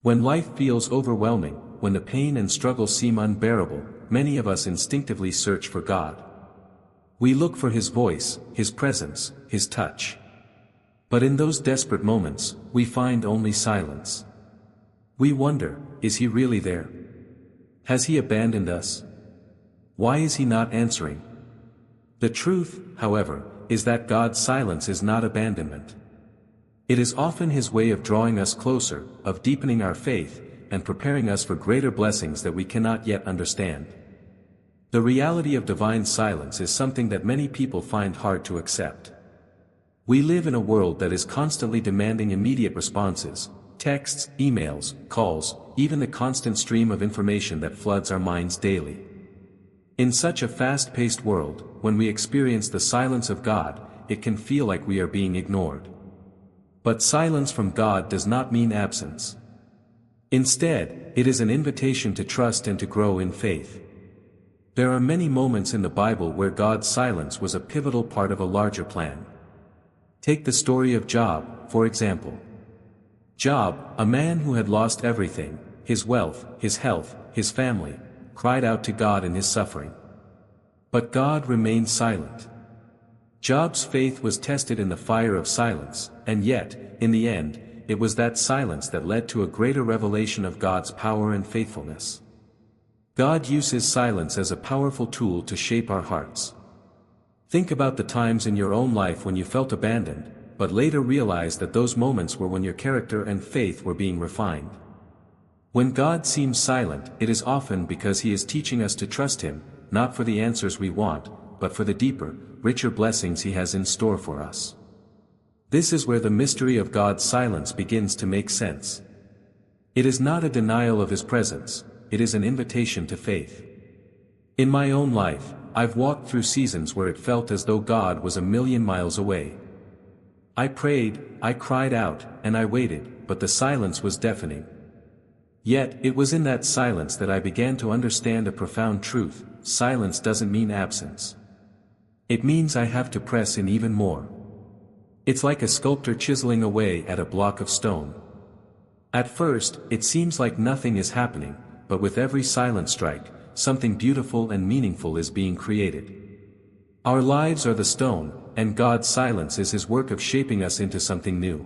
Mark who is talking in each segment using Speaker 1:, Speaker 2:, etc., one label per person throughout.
Speaker 1: When life feels overwhelming, when the pain and struggle seem unbearable, many of us instinctively search for God. We look for His voice, His presence, His touch. But in those desperate moments, we find only silence. We wonder, is He really there? Has He abandoned us? Why is He not answering? The truth, however, is that God's silence is not abandonment. It is often His way of drawing us closer, of deepening our faith, and preparing us for greater blessings that we cannot yet understand. The reality of divine silence is something that many people find hard to accept. We live in a world that is constantly demanding immediate responses, texts, emails, calls, even the constant stream of information that floods our minds daily. In such a fast-paced world, when we experience the silence of God, it can feel like we are being ignored. But silence from God does not mean absence. Instead, it is an invitation to trust and to grow in faith. There are many moments in the Bible where God's silence was a pivotal part of a larger plan. Take the story of Job, for example. Job, a man who had lost everything, his wealth, his health, his family, cried out to God in his suffering. But God remained silent. Job's faith was tested in the fire of silence, and yet, in the end, it was that silence that led to a greater revelation of God's power and faithfulness. God uses silence as a powerful tool to shape our hearts. Think about the times in your own life when you felt abandoned, but later realized that those moments were when your character and faith were being refined. When God seems silent, it is often because He is teaching us to trust Him, not for the answers we want, but for the deeper, richer blessings He has in store for us. This is where the mystery of God's silence begins to make sense. It is not a denial of His presence, it is an invitation to faith. In my own life, I've walked through seasons where it felt as though God was a million miles away. I prayed, I cried out, and I waited, but the silence was deafening. Yet, it was in that silence that I began to understand a profound truth: silence doesn't mean absence. It means I have to press in even more. It's like a sculptor chiseling away at a block of stone. At first, it seems like nothing is happening, but with every silent strike, something beautiful and meaningful is being created. Our lives are the stone, and God's silence is His work of shaping us into something new.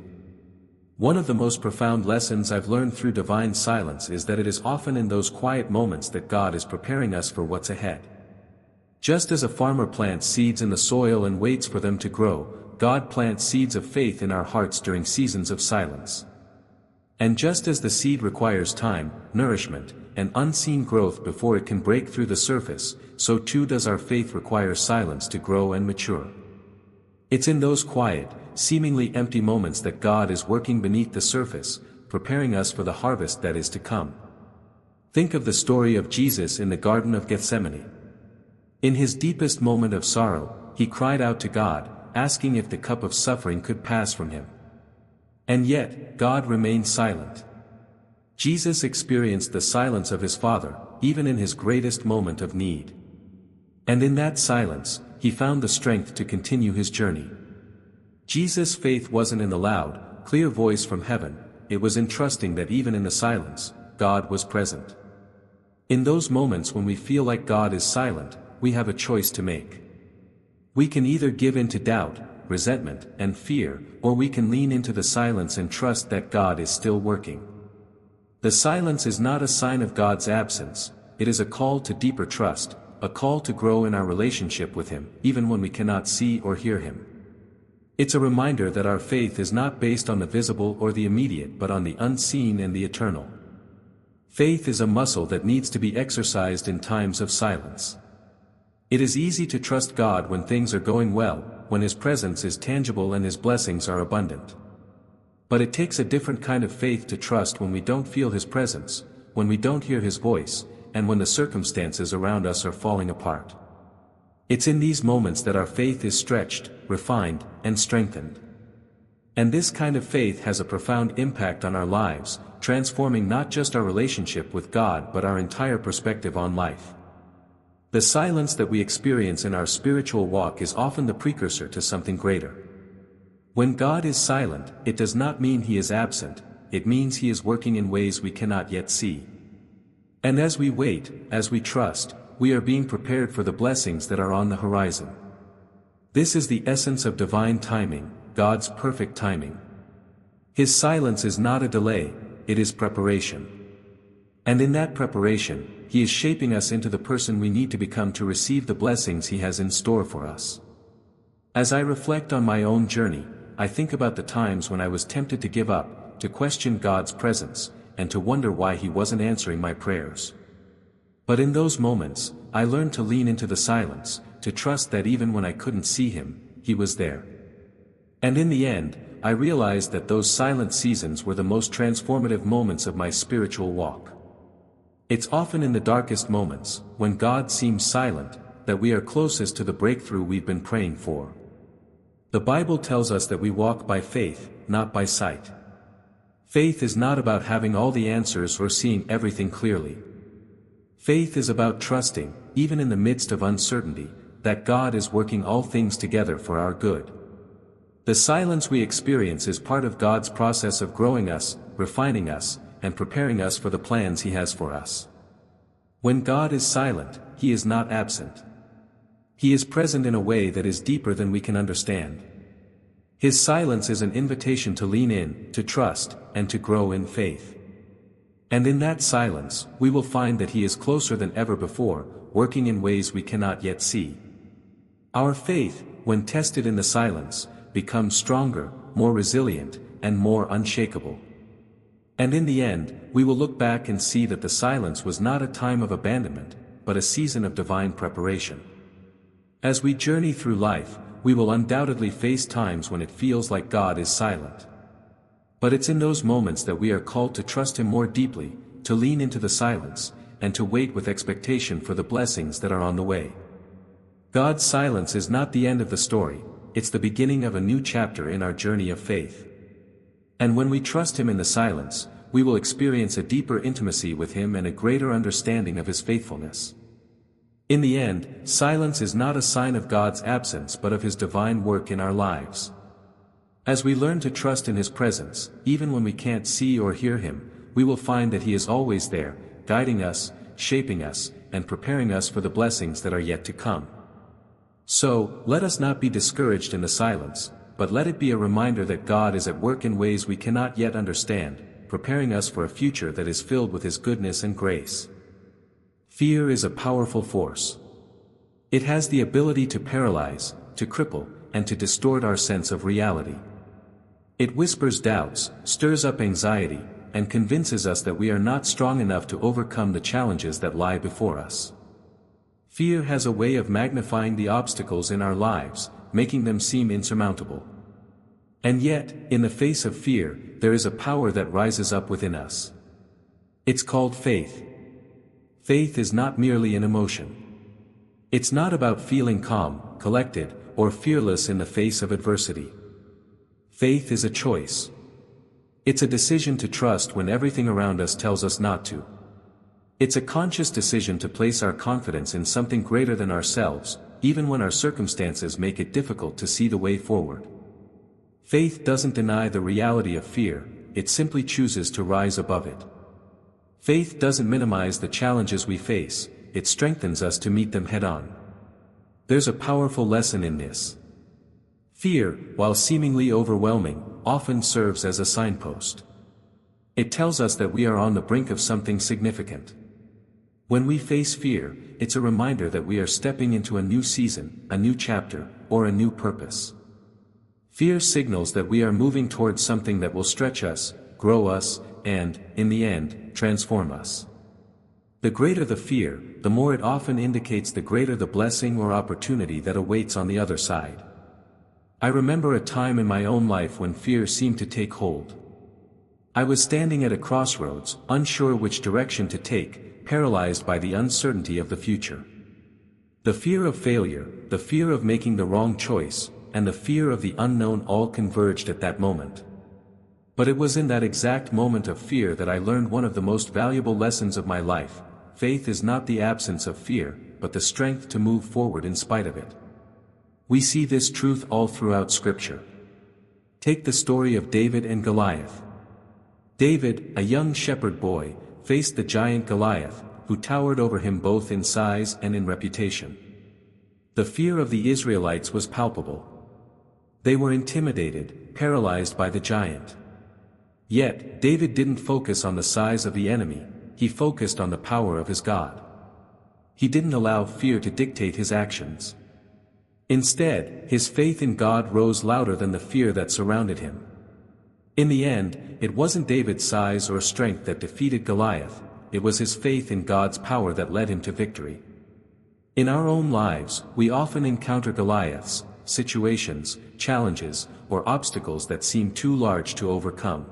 Speaker 1: One of the most profound lessons I've learned through divine silence is that it is often in those quiet moments that God is preparing us for what's ahead. Just as a farmer plants seeds in the soil and waits for them to grow, God plants seeds of faith in our hearts during seasons of silence. And just as the seed requires time, nourishment, and unseen growth before it can break through the surface, so too does our faith require silence to grow and mature. It's in those quiet, seemingly empty moments that God is working beneath the surface, preparing us for the harvest that is to come. Think of the story of Jesus in the Garden of Gethsemane. In His deepest moment of sorrow, He cried out to God, asking if the cup of suffering could pass from Him. And yet, God remained silent. Jesus experienced the silence of His Father, even in His greatest moment of need. And in that silence, He found the strength to continue His journey. Jesus' faith wasn't in the loud, clear voice from heaven, it was in trusting that even in the silence, God was present. In those moments when we feel like God is silent, we have a choice to make. We can either give in to doubt, resentment, and fear, or we can lean into the silence and trust that God is still working. The silence is not a sign of God's absence, it is a call to deeper trust, a call to grow in our relationship with Him, even when we cannot see or hear Him. It's a reminder that our faith is not based on the visible or the immediate but on the unseen and the eternal. Faith is a muscle that needs to be exercised in times of silence. It is easy to trust God when things are going well, when His presence is tangible and His blessings are abundant. But it takes a different kind of faith to trust when we don't feel His presence, when we don't hear His voice, and when the circumstances around us are falling apart. It's in these moments that our faith is stretched, refined, and strengthened. And this kind of faith has a profound impact on our lives, transforming not just our relationship with God but our entire perspective on life. The silence that we experience in our spiritual walk is often the precursor to something greater. When God is silent, it does not mean He is absent, it means He is working in ways we cannot yet see. And as we wait, as we trust, we are being prepared for the blessings that are on the horizon. This is the essence of divine timing, God's perfect timing. His silence is not a delay, it is preparation. And in that preparation, He is shaping us into the person we need to become to receive the blessings He has in store for us. As I reflect on my own journey, I think about the times when I was tempted to give up, to question God's presence, and to wonder why He wasn't answering my prayers. But in those moments, I learned to lean into the silence, to trust that even when I couldn't see Him, He was there. And in the end, I realized that those silent seasons were the most transformative moments of my spiritual walk. It's often in the darkest moments, when God seems silent, that we are closest to the breakthrough we've been praying for. The Bible tells us that we walk by faith, not by sight. Faith is not about having all the answers or seeing everything clearly. Faith is about trusting, even in the midst of uncertainty, that God is working all things together for our good. The silence we experience is part of God's process of growing us, refining us, and preparing us for the plans He has for us. When God is silent, He is not absent. He is present in a way that is deeper than we can understand. His silence is an invitation to lean in, to trust, and to grow in faith. And in that silence, we will find that He is closer than ever before, working in ways we cannot yet see. Our faith, when tested in the silence, becomes stronger, more resilient, and more unshakable. And in the end, we will look back and see that the silence was not a time of abandonment, but a season of divine preparation. As we journey through life, we will undoubtedly face times when it feels like God is silent. But it's in those moments that we are called to trust Him more deeply, to lean into the silence, and to wait with expectation for the blessings that are on the way. God's silence is not the end of the story, it's the beginning of a new chapter in our journey of faith. And when we trust Him in the silence, we will experience a deeper intimacy with Him and a greater understanding of His faithfulness. In the end, silence is not a sign of God's absence but of His divine work in our lives. As we learn to trust in His presence, even when we can't see or hear Him, we will find that He is always there, guiding us, shaping us, and preparing us for the blessings that are yet to come. So, let us not be discouraged in the silence, but let it be a reminder that God is at work in ways we cannot yet understand, preparing us for a future that is filled with His goodness and grace. Fear is a powerful force. It has the ability to paralyze, to cripple, and to distort our sense of reality. It whispers doubts, stirs up anxiety, and convinces us that we are not strong enough to overcome the challenges that lie before us. Fear has a way of magnifying the obstacles in our lives, making them seem insurmountable. And yet, in the face of fear, there is a power that rises up within us. It's called faith. Faith is not merely an emotion. It's not about feeling calm, collected, or fearless in the face of adversity. Faith is a choice. It's a decision to trust when everything around us tells us not to. It's a conscious decision to place our confidence in something greater than ourselves, even when our circumstances make it difficult to see the way forward. Faith doesn't deny the reality of fear, it simply chooses to rise above it. Faith doesn't minimize the challenges we face, it strengthens us to meet them head-on. There's a powerful lesson in this. Fear, while seemingly overwhelming, often serves as a signpost. It tells us that we are on the brink of something significant. When we face fear, it's a reminder that we are stepping into a new season, a new chapter, or a new purpose. Fear signals that we are moving towards something that will stretch us, grow us, and, in the end, transform us. The greater the fear, the more it often indicates the greater the blessing or opportunity that awaits on the other side. I remember a time in my own life when fear seemed to take hold. I was standing at a crossroads, unsure which direction to take, paralyzed by the uncertainty of the future. The fear of failure, the fear of making the wrong choice, and the fear of the unknown all converged at that moment. But it was in that exact moment of fear that I learned one of the most valuable lessons of my life. Faith is not the absence of fear, but the strength to move forward in spite of it. We see this truth all throughout Scripture. Take the story of David and Goliath. David, a young shepherd boy, faced the giant Goliath, who towered over him both in size and in reputation. The fear of the Israelites was palpable. They were intimidated, paralyzed by the giant. Yet, David didn't focus on the size of the enemy, he focused on the power of his God. He didn't allow fear to dictate his actions. Instead, his faith in God rose louder than the fear that surrounded him. In the end, it wasn't David's size or strength that defeated Goliath, it was his faith in God's power that led him to victory. In our own lives, we often encounter Goliaths, situations, challenges, or obstacles that seem too large to overcome.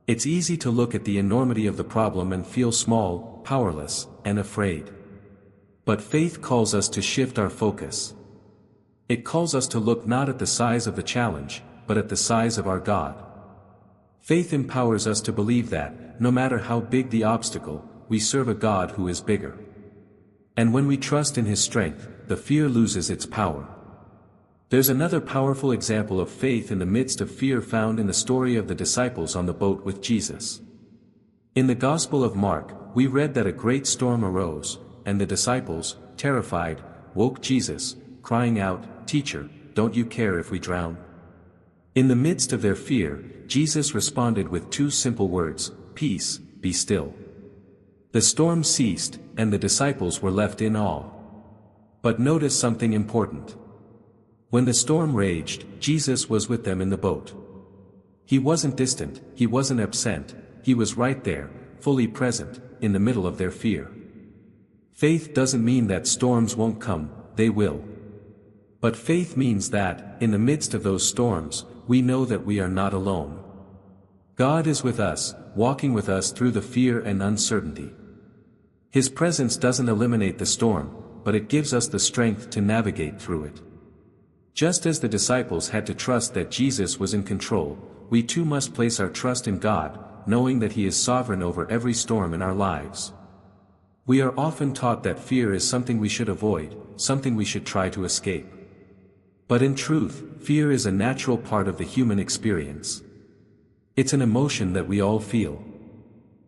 Speaker 1: It's easy to look at the enormity of the problem and feel small, powerless, and afraid. But faith calls us to shift our focus. It calls us to look not at the size of the challenge, but at the size of our God. Faith empowers us to believe that, no matter how big the obstacle, we serve a God who is bigger. And when we trust in His strength, the fear loses its power. There's another powerful example of faith in the midst of fear found in the story of the disciples on the boat with Jesus. In the Gospel of Mark, we read that a great storm arose, and the disciples, terrified, woke Jesus, crying out, "Teacher, don't you care if we drown?" In the midst of their fear, Jesus responded with two simple words, "Peace, be still." The storm ceased, and the disciples were left in awe. But notice something important. When the storm raged, Jesus was with them in the boat. He wasn't distant, He wasn't absent, He was right there, fully present, in the middle of their fear. Faith doesn't mean that storms won't come, they will. But faith means that, in the midst of those storms, we know that we are not alone. God is with us, walking with us through the fear and uncertainty. His presence doesn't eliminate the storm, but it gives us the strength to navigate through it. Just as the disciples had to trust that Jesus was in control, we too must place our trust in God, knowing that He is sovereign over every storm in our lives. We are often taught that fear is something we should avoid, something we should try to escape. But in truth, fear is a natural part of the human experience. It's an emotion that we all feel.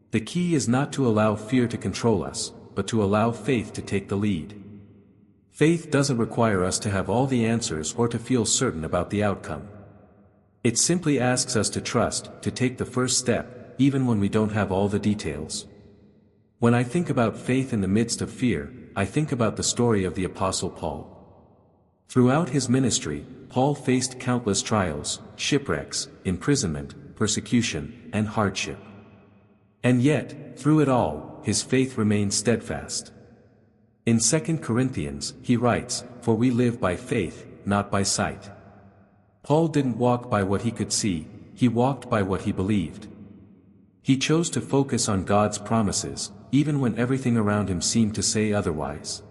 Speaker 1: The key is not to allow fear to control us, but to allow faith to take the lead. Faith doesn't require us to have all the answers or to feel certain about the outcome. It simply asks us to trust, to take the first step, even when we don't have all the details. When I think about faith in the midst of fear, I think about the story of the Apostle Paul. Throughout his ministry, Paul faced countless trials, shipwrecks, imprisonment, persecution, and hardship. And yet, through it all, his faith remained steadfast. In 2 Corinthians, he writes, "For we live by faith, not by sight." Paul didn't walk by what he could see, he walked by what he believed. He chose to focus on God's promises, even when everything around him seemed to say otherwise.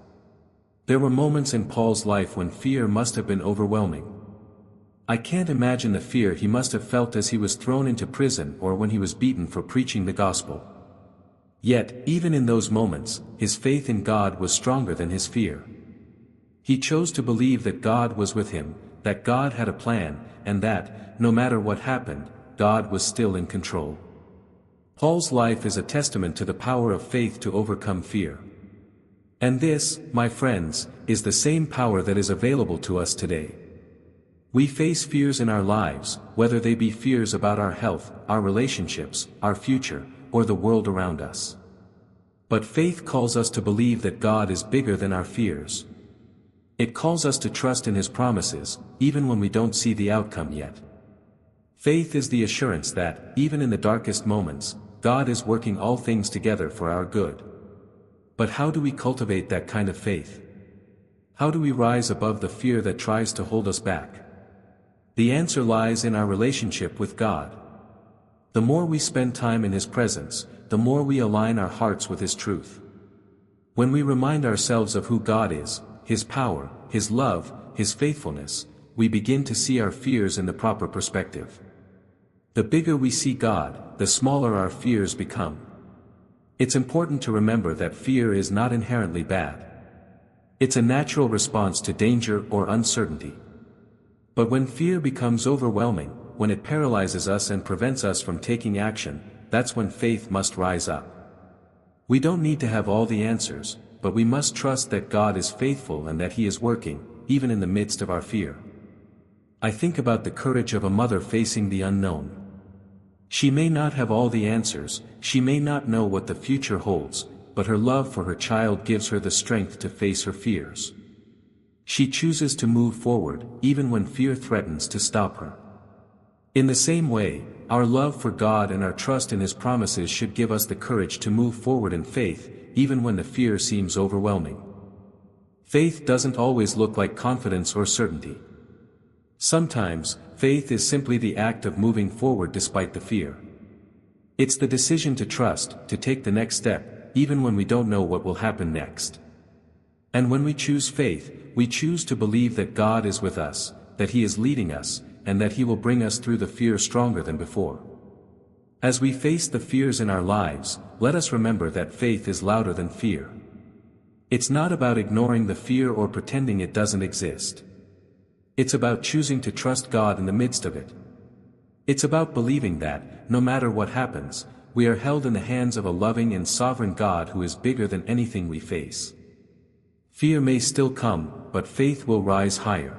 Speaker 1: There were moments in Paul's life when fear must have been overwhelming. I can't imagine the fear he must have felt as he was thrown into prison or when he was beaten for preaching the gospel. Yet, even in those moments, his faith in God was stronger than his fear. He chose to believe that God was with him, that God had a plan, and that, no matter what happened, God was still in control. Paul's life is a testament to the power of faith to overcome fear. And this, my friends, is the same power that is available to us today. We face fears in our lives, whether they be fears about our health, our relationships, our future, or the world around us. But faith calls us to believe that God is bigger than our fears. It calls us to trust in His promises, even when we don't see the outcome yet. Faith is the assurance that, even in the darkest moments, God is working all things together for our good. But how do we cultivate that kind of faith? How do we rise above the fear that tries to hold us back? The answer lies in our relationship with God. The more we spend time in His presence, the more we align our hearts with His truth. When we remind ourselves of who God is, His power, His love, His faithfulness, we begin to see our fears in the proper perspective. The bigger we see God, the smaller our fears become. It's important to remember that fear is not inherently bad. It's a natural response to danger or uncertainty. But when fear becomes overwhelming, when it paralyzes us and prevents us from taking action, that's when faith must rise up. We don't need to have all the answers, but we must trust that God is faithful and that He is working, even in the midst of our fear. I think about the courage of a mother facing the unknown. She may not have all the answers, she may not know what the future holds, but her love for her child gives her the strength to face her fears. She chooses to move forward, even when fear threatens to stop her. In the same way, our love for God and our trust in His promises should give us the courage to move forward in faith, even when the fear seems overwhelming. Faith doesn't always look like confidence or certainty. Sometimes, faith is simply the act of moving forward despite the fear. It's the decision to trust, to take the next step, even when we don't know what will happen next. And when we choose faith, we choose to believe that God is with us, that He is leading us, and that He will bring us through the fear stronger than before. As we face the fears in our lives, let us remember that faith is louder than fear. It's not about ignoring the fear or pretending it doesn't exist. It's about choosing to trust God in the midst of it. It's about believing that, no matter what happens, we are held in the hands of a loving and sovereign God who is bigger than anything we face. Fear may still come, but faith will rise higher.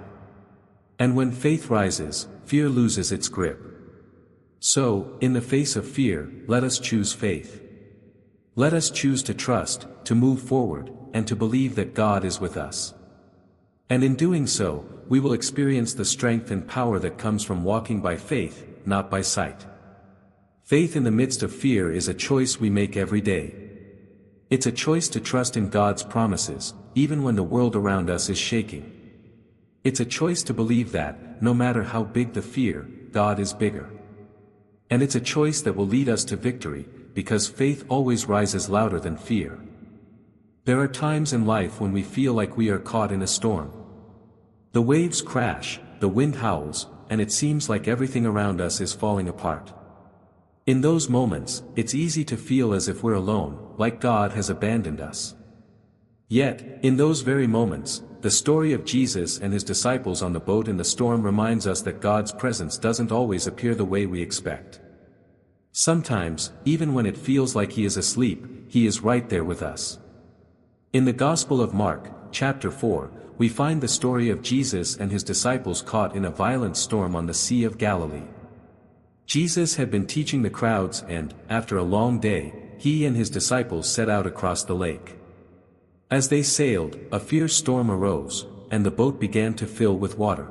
Speaker 1: And when faith rises, fear loses its grip. So, in the face of fear, let us choose faith. Let us choose to trust, to move forward, and to believe that God is with us. And in doing so, we will experience the strength and power that comes from walking by faith, not by sight. Faith in the midst of fear is a choice we make every day. It's a choice to trust in God's promises, even when the world around us is shaking. It's a choice to believe that, no matter how big the fear, God is bigger. And it's a choice that will lead us to victory, because faith always rises louder than fear. There are times in life when we feel like we are caught in a storm. The waves crash, the wind howls, and it seems like everything around us is falling apart. In those moments, it's easy to feel as if we're alone, like God has abandoned us. Yet, in those very moments, the story of Jesus and His disciples on the boat in the storm reminds us that God's presence doesn't always appear the way we expect. Sometimes, even when it feels like He is asleep, He is right there with us. In the Gospel of Mark, chapter 4, we find the story of Jesus and His disciples caught in a violent storm on the Sea of Galilee. Jesus had been teaching the crowds and, after a long day, He and His disciples set out across the lake. As they sailed, a fierce storm arose, and the boat began to fill with water.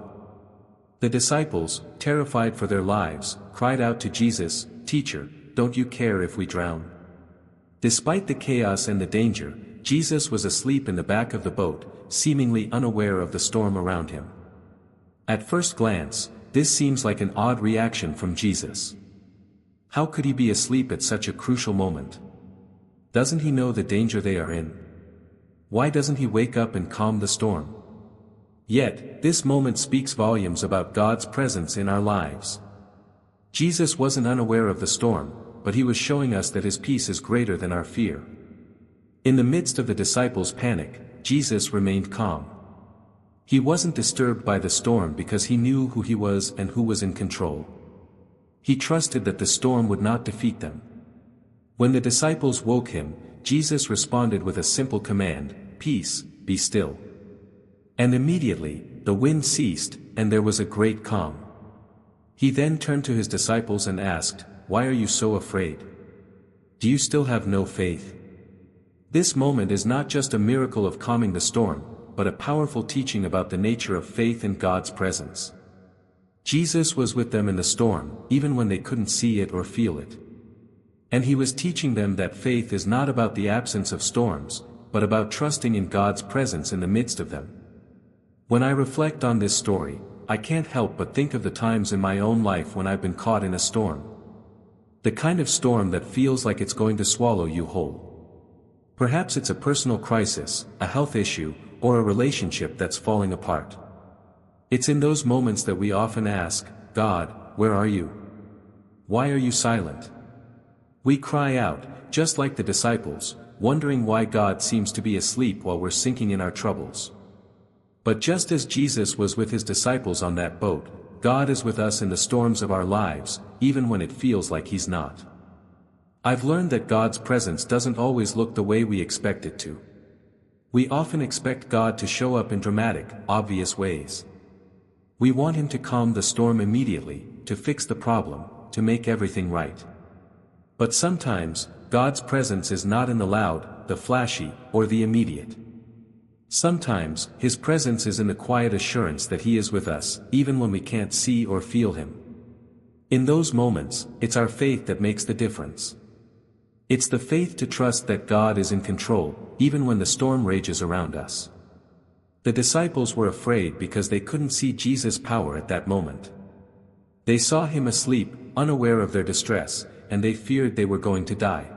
Speaker 1: The disciples, terrified for their lives, cried out to Jesus, "Teacher, don't you care if we drown?" Despite the chaos and the danger, Jesus was asleep in the back of the boat, seemingly unaware of the storm around Him. At first glance, this seems like an odd reaction from Jesus. How could He be asleep at such a crucial moment? Doesn't He know the danger they are in? Why doesn't He wake up and calm the storm? Yet, this moment speaks volumes about God's presence in our lives. Jesus wasn't unaware of the storm, but He was showing us that His peace is greater than our fear. In the midst of the disciples' panic, Jesus remained calm. He wasn't disturbed by the storm because He knew who He was and who was in control. He trusted that the storm would not defeat them. When the disciples woke Him, Jesus responded with a simple command, "Peace, be still." And immediately, the wind ceased, and there was a great calm. He then turned to His disciples and asked, "Why are you so afraid? Do you still have no faith?" This moment is not just a miracle of calming the storm, but a powerful teaching about the nature of faith in God's presence. Jesus was with them in the storm, even when they couldn't see it or feel it. And He was teaching them that faith is not about the absence of storms, but about trusting in God's presence in the midst of them. When I reflect on this story, I can't help but think of the times in my own life when I've been caught in a storm. The kind of storm that feels like it's going to swallow you whole. Perhaps it's a personal crisis, a health issue, or a relationship that's falling apart. It's in those moments that we often ask, "God, where are you? Why are you silent?" We cry out, just like the disciples, wondering why God seems to be asleep while we're sinking in our troubles. But just as Jesus was with His disciples on that boat, God is with us in the storms of our lives, even when it feels like He's not. I've learned that God's presence doesn't always look the way we expect it to. We often expect God to show up in dramatic, obvious ways. We want Him to calm the storm immediately, to fix the problem, to make everything right. But sometimes, God's presence is not in the loud, the flashy, or the immediate. Sometimes, His presence is in the quiet assurance that He is with us, even when we can't see or feel Him. In those moments, it's our faith that makes the difference. It's the faith to trust that God is in control, even when the storm rages around us. The disciples were afraid because they couldn't see Jesus' power at that moment. They saw Him asleep, unaware of their distress, and they feared they were going to die.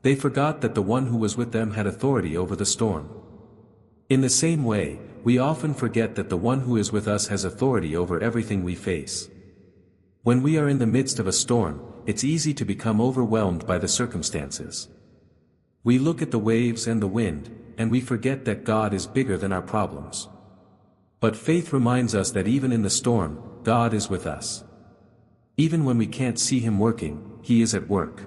Speaker 1: They forgot that the one who was with them had authority over the storm. In the same way, we often forget that the one who is with us has authority over everything we face. When we are in the midst of a storm, it's easy to become overwhelmed by the circumstances. We look at the waves and the wind, and we forget that God is bigger than our problems. But faith reminds us that even in the storm, God is with us. Even when we can't see Him working, He is at work.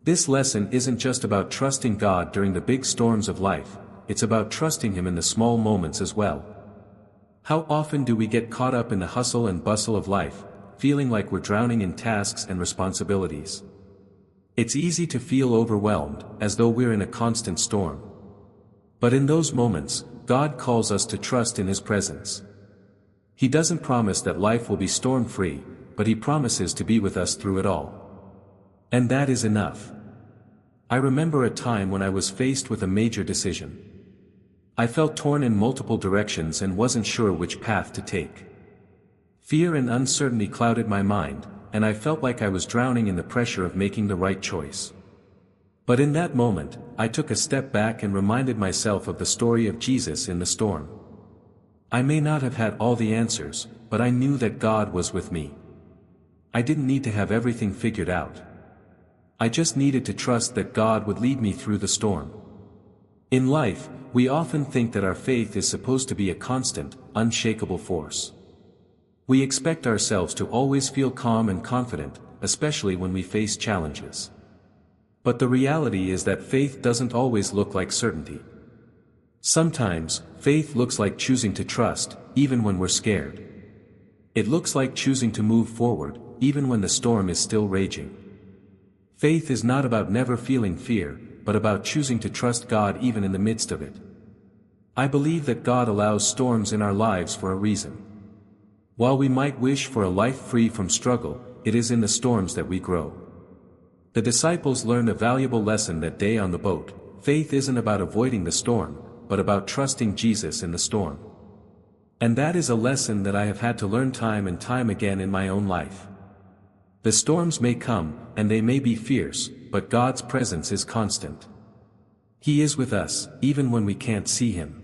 Speaker 1: This lesson isn't just about trusting God during the big storms of life, it's about trusting Him in the small moments as well. How often do we get caught up in the hustle and bustle of life, feeling like we're drowning in tasks and responsibilities? It's easy to feel overwhelmed, as though we're in a constant storm. But in those moments, God calls us to trust in His presence. He doesn't promise that life will be storm-free, but He promises to be with us through it all. And that is enough. I remember a time when I was faced with a major decision. I felt torn in multiple directions and wasn't sure which path to take. Fear and uncertainty clouded my mind, and I felt like I was drowning in the pressure of making the right choice. But in that moment, I took a step back and reminded myself of the story of Jesus in the storm. I may not have had all the answers, but I knew that God was with me. I didn't need to have everything figured out. I just needed to trust that God would lead me through the storm. In life, we often think that our faith is supposed to be a constant, unshakable force. We expect ourselves to always feel calm and confident, especially when we face challenges. But the reality is that faith doesn't always look like certainty. Sometimes, faith looks like choosing to trust, even when we're scared. It looks like choosing to move forward, even when the storm is still raging. Faith is not about never feeling fear, but about choosing to trust God even in the midst of it. I believe that God allows storms in our lives for a reason. While we might wish for a life free from struggle, it is in the storms that we grow. The disciples learned a valuable lesson that day on the boat. Faith isn't about avoiding the storm, but about trusting Jesus in the storm. And that is a lesson that I have had to learn time and time again in my own life. The storms may come, and they may be fierce, but God's presence is constant. He is with us, even when we can't see Him.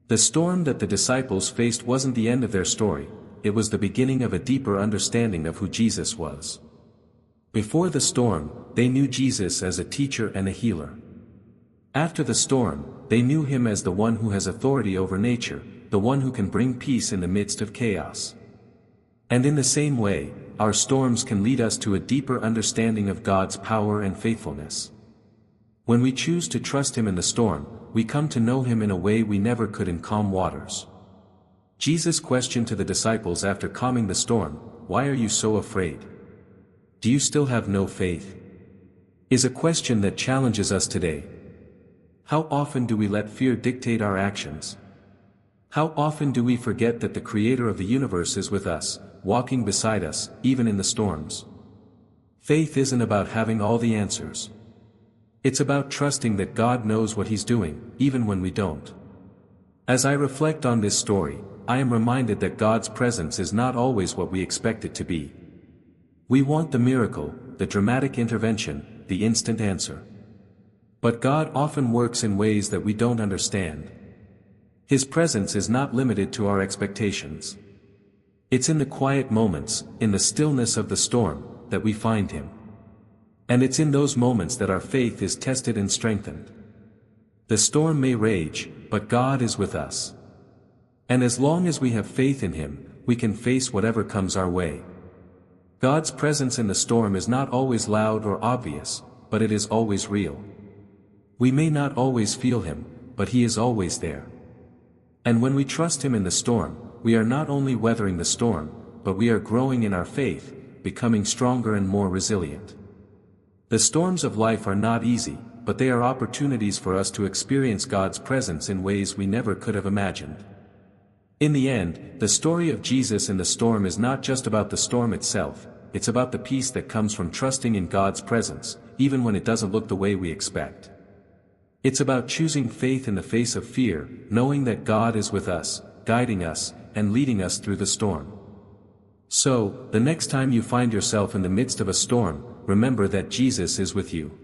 Speaker 1: The storm that the disciples faced wasn't the end of their story, it was the beginning of a deeper understanding of who Jesus was. Before the storm, they knew Jesus as a teacher and a healer. After the storm, they knew Him as the one who has authority over nature, the one who can bring peace in the midst of chaos. And in the same way, our storms can lead us to a deeper understanding of God's power and faithfulness. When we choose to trust Him in the storm, we come to know Him in a way we never could in calm waters. Jesus' question to the disciples after calming the storm, "Why are you so afraid? Do you still have no faith?" is a question that challenges us today. How often do we let fear dictate our actions? How often do we forget that the Creator of the universe is with us, walking beside us, even in the storms? Faith isn't about having all the answers. It's about trusting that God knows what He's doing, even when we don't. As I reflect on this story, I am reminded that God's presence is not always what we expect it to be. We want the miracle, the dramatic intervention, the instant answer. But God often works in ways that we don't understand. His presence is not limited to our expectations. It's in the quiet moments, in the stillness of the storm, that we find Him. And it's in those moments that our faith is tested and strengthened. The storm may rage, but God is with us. And as long as we have faith in Him, we can face whatever comes our way. God's presence in the storm is not always loud or obvious, but it is always real. We may not always feel Him, but He is always there. And when we trust Him in the storm, we are not only weathering the storm, but we are growing in our faith, becoming stronger and more resilient. The storms of life are not easy, but they are opportunities for us to experience God's presence in ways we never could have imagined. In the end, the story of Jesus in the storm is not just about the storm itself, it's about the peace that comes from trusting in God's presence, even when it doesn't look the way we expect. It's about choosing faith in the face of fear, knowing that God is with us, guiding us, and leading us through the storm. So, the next time you find yourself in the midst of a storm, remember that Jesus is with you.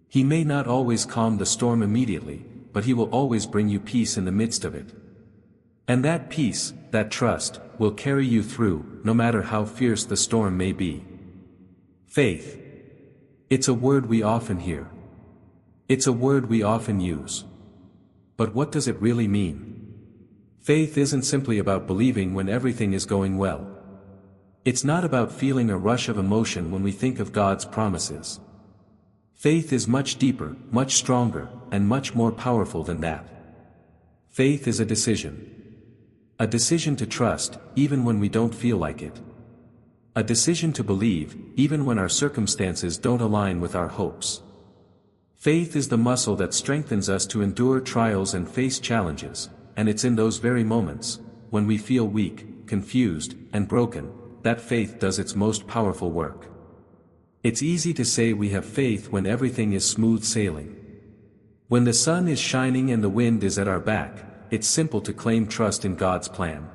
Speaker 1: He may not always calm the storm immediately, but He will always bring you peace in the midst of it. And that peace, that trust, will carry you through, no matter how fierce the storm may be. Faith. It's a word we often hear. It's a word we often use. But what does it really mean? Faith isn't simply about believing when everything is going well. It's not about feeling a rush of emotion when we think of God's promises. Faith is much deeper, much stronger, and much more powerful than that. Faith is a decision. A decision to trust, even when we don't feel like it. A decision to believe, even when our circumstances don't align with our hopes. Faith is the muscle that strengthens us to endure trials and face challenges, and it's in those very moments, when we feel weak, confused, and broken, that faith does its most powerful work. It's easy to say we have faith when everything is smooth sailing. When the sun is shining and the wind is at our back, it's simple to claim trust in God's plan.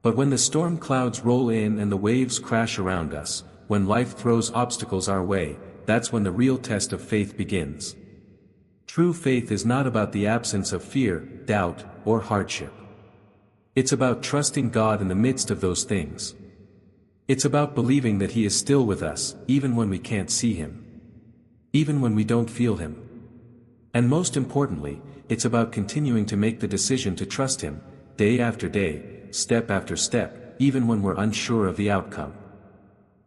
Speaker 1: But when the storm clouds roll in and the waves crash around us, when life throws obstacles our way, that's when the real test of faith begins. True faith is not about the absence of fear, doubt, or hardship. It's about trusting God in the midst of those things. It's about believing that He is still with us, even when we can't see Him. Even when we don't feel Him. And most importantly, it's about continuing to make the decision to trust Him, day after day, step after step, even when we're unsure of the outcome.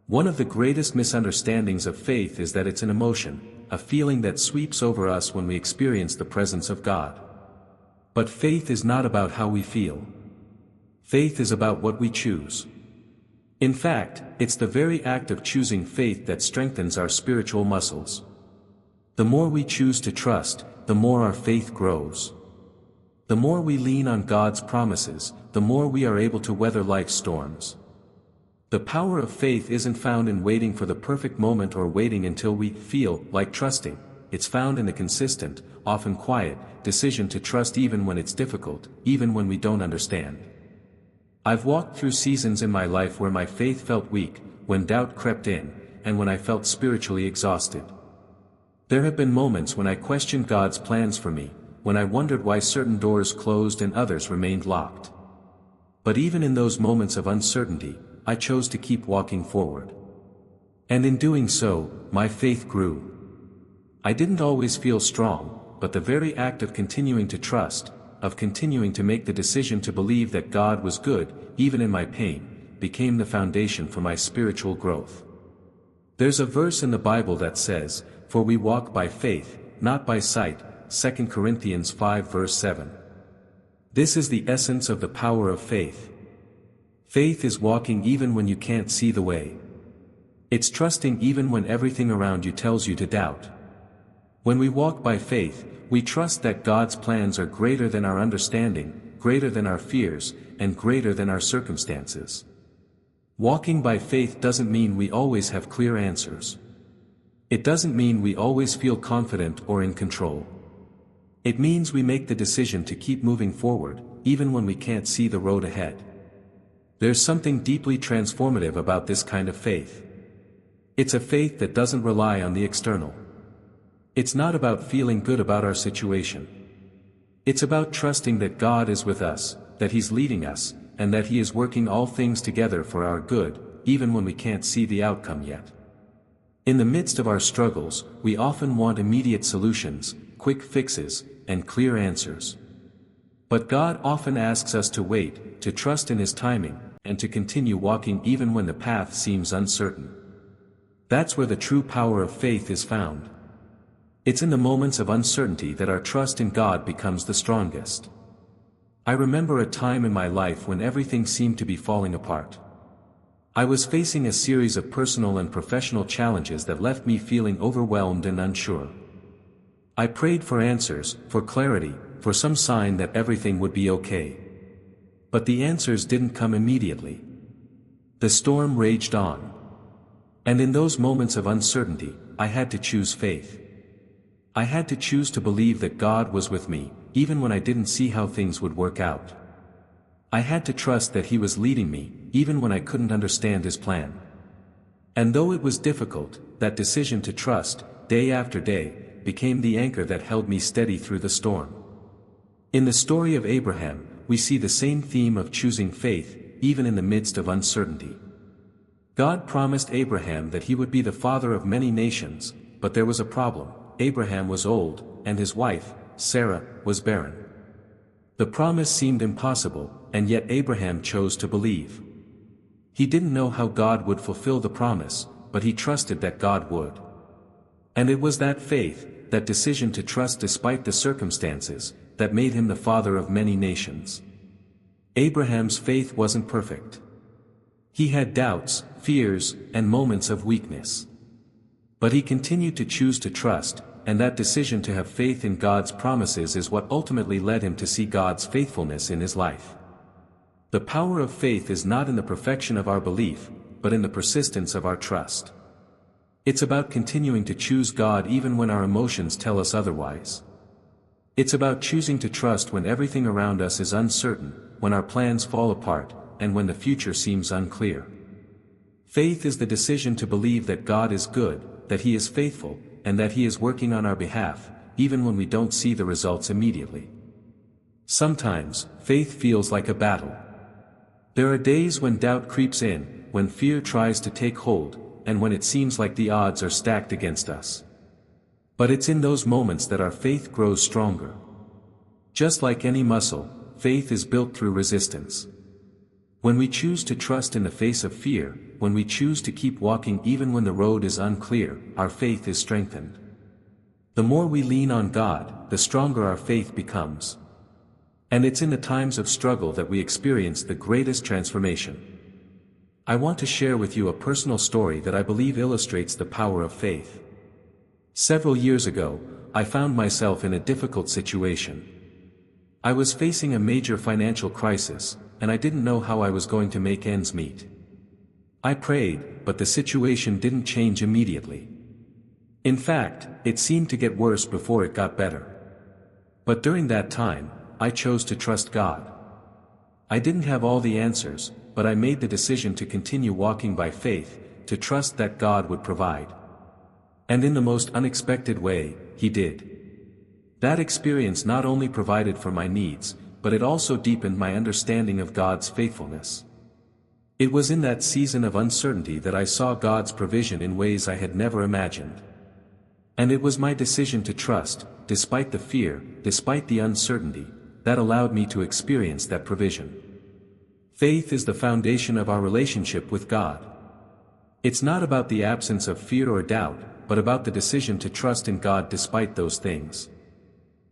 Speaker 1: One of the greatest misunderstandings of faith is that it's an emotion, a feeling that sweeps over us when we experience the presence of God. But faith is not about how we feel. Faith is about what we choose. In fact, it's the very act of choosing faith that strengthens our spiritual muscles. The more we choose to trust, the more our faith grows. The more we lean on God's promises, the more we are able to weather life's storms. The power of faith isn't found in waiting for the perfect moment or waiting until we feel like trusting. It's found in the consistent, often quiet, decision to trust even when it's difficult, even when we don't understand. I've walked through seasons in my life where my faith felt weak, when doubt crept in, and when I felt spiritually exhausted. There have been moments when I questioned God's plans for me, when I wondered why certain doors closed and others remained locked. But even in those moments of uncertainty, I chose to keep walking forward. And in doing so, my faith grew. I didn't always feel strong, but the very act of continuing to trust, of continuing to make the decision to believe that God was good, even in my pain, became the foundation for my spiritual growth. There's a verse in the Bible that says, "For we walk by faith, not by sight," 2 Corinthians 5 verse 7. This is the essence of the power of faith. Faith is walking even when you can't see the way. It's trusting even when everything around you tells you to doubt. When we walk by faith, we trust that God's plans are greater than our understanding, greater than our fears, and greater than our circumstances. Walking by faith doesn't mean we always have clear answers. It doesn't mean we always feel confident or in control. It means we make the decision to keep moving forward, even when we can't see the road ahead. There's something deeply transformative about this kind of faith. It's a faith that doesn't rely on the external. It's not about feeling good about our situation. It's about trusting that God is with us, that He's leading us, and that He is working all things together for our good, even when we can't see the outcome yet. In the midst of our struggles, we often want immediate solutions, quick fixes, and clear answers. But God often asks us to wait, to trust in His timing, and to continue walking even when the path seems uncertain. That's where the true power of faith is found. It's in the moments of uncertainty that our trust in God becomes the strongest. I remember a time in my life when everything seemed to be falling apart. I was facing a series of personal and professional challenges that left me feeling overwhelmed and unsure. I prayed for answers, for clarity, for some sign that everything would be okay. But the answers didn't come immediately. The storm raged on. And in those moments of uncertainty, I had to choose faith. I had to choose to believe that God was with me, even when I didn't see how things would work out. I had to trust that He was leading me, even when I couldn't understand His plan. And though it was difficult, that decision to trust, day after day, became the anchor that held me steady through the storm. In the story of Abraham, we see the same theme of choosing faith, even in the midst of uncertainty. God promised Abraham that he would be the father of many nations, but there was a problem. Abraham was old, and his wife, Sarah, was barren. The promise seemed impossible, and yet Abraham chose to believe. He didn't know how God would fulfill the promise, but he trusted that God would. And it was that faith, that decision to trust despite the circumstances, that made him the father of many nations. Abraham's faith wasn't perfect. He had doubts, fears, and moments of weakness. But he continued to choose to trust, and that decision to have faith in God's promises is what ultimately led him to see God's faithfulness in his life. The power of faith is not in the perfection of our belief, but in the persistence of our trust. It's about continuing to choose God even when our emotions tell us otherwise. It's about choosing to trust when everything around us is uncertain, when our plans fall apart, and when the future seems unclear. Faith is the decision to believe that God is good, that He is faithful, and that He is working on our behalf, even when we don't see the results immediately. Sometimes, faith feels like a battle. There are days when doubt creeps in, when fear tries to take hold, and when it seems like the odds are stacked against us. But it's in those moments that our faith grows stronger. Just like any muscle, faith is built through resistance. When we choose to trust in the face of fear, when we choose to keep walking even when the road is unclear, our faith is strengthened. The more we lean on God, the stronger our faith becomes. And it's in the times of struggle that we experience the greatest transformation. I want to share with you a personal story that I believe illustrates the power of faith. Several years ago, I found myself in a difficult situation. I was facing a major financial crisis, and I didn't know how I was going to make ends meet. I prayed, but the situation didn't change immediately. In fact, it seemed to get worse before it got better. But during that time, I chose to trust God. I didn't have all the answers, but I made the decision to continue walking by faith, to trust that God would provide. And in the most unexpected way, He did. That experience not only provided for my needs, but it also deepened my understanding of God's faithfulness. It was in that season of uncertainty that I saw God's provision in ways I had never imagined. And it was my decision to trust, despite the fear, despite the uncertainty, that allowed me to experience that provision. Faith is the foundation of our relationship with God. It's not about the absence of fear or doubt, but about the decision to trust in God despite those things.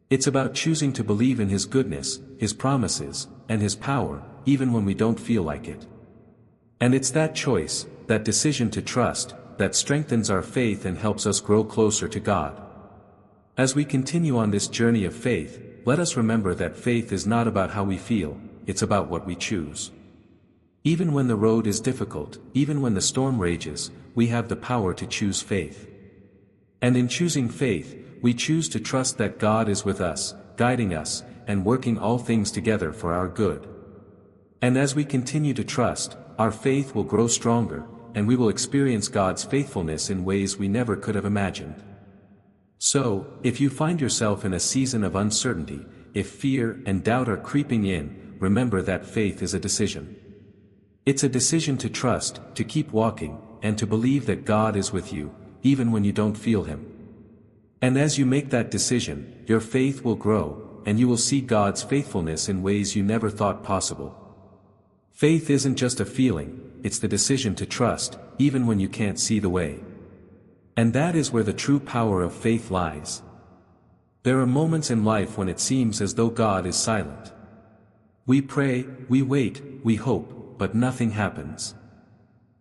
Speaker 1: It's about choosing to believe in His goodness, His promises, and His power, even when we don't feel like it. And it's that choice, that decision to trust, that strengthens our faith and helps us grow closer to God. As we continue on this journey of faith, let us remember that faith is not about how we feel, it's about what we choose. Even when the road is difficult, even when the storm rages, we have the power to choose faith. And in choosing faith, we choose to trust that God is with us, guiding us, and working all things together for our good. And as we continue to trust, our faith will grow stronger, and we will experience God's faithfulness in ways we never could have imagined. So, if you find yourself in a season of uncertainty, if fear and doubt are creeping in, remember that faith is a decision. It's a decision to trust, to keep walking, and to believe that God is with you, even when you don't feel Him. And as you make that decision, your faith will grow, and you will see God's faithfulness in ways you never thought possible. Faith isn't just a feeling, it's the decision to trust, even when you can't see the way. And that is where the true power of faith lies. There are moments in life when it seems as though God is silent. We pray, we wait, we hope, but nothing happens.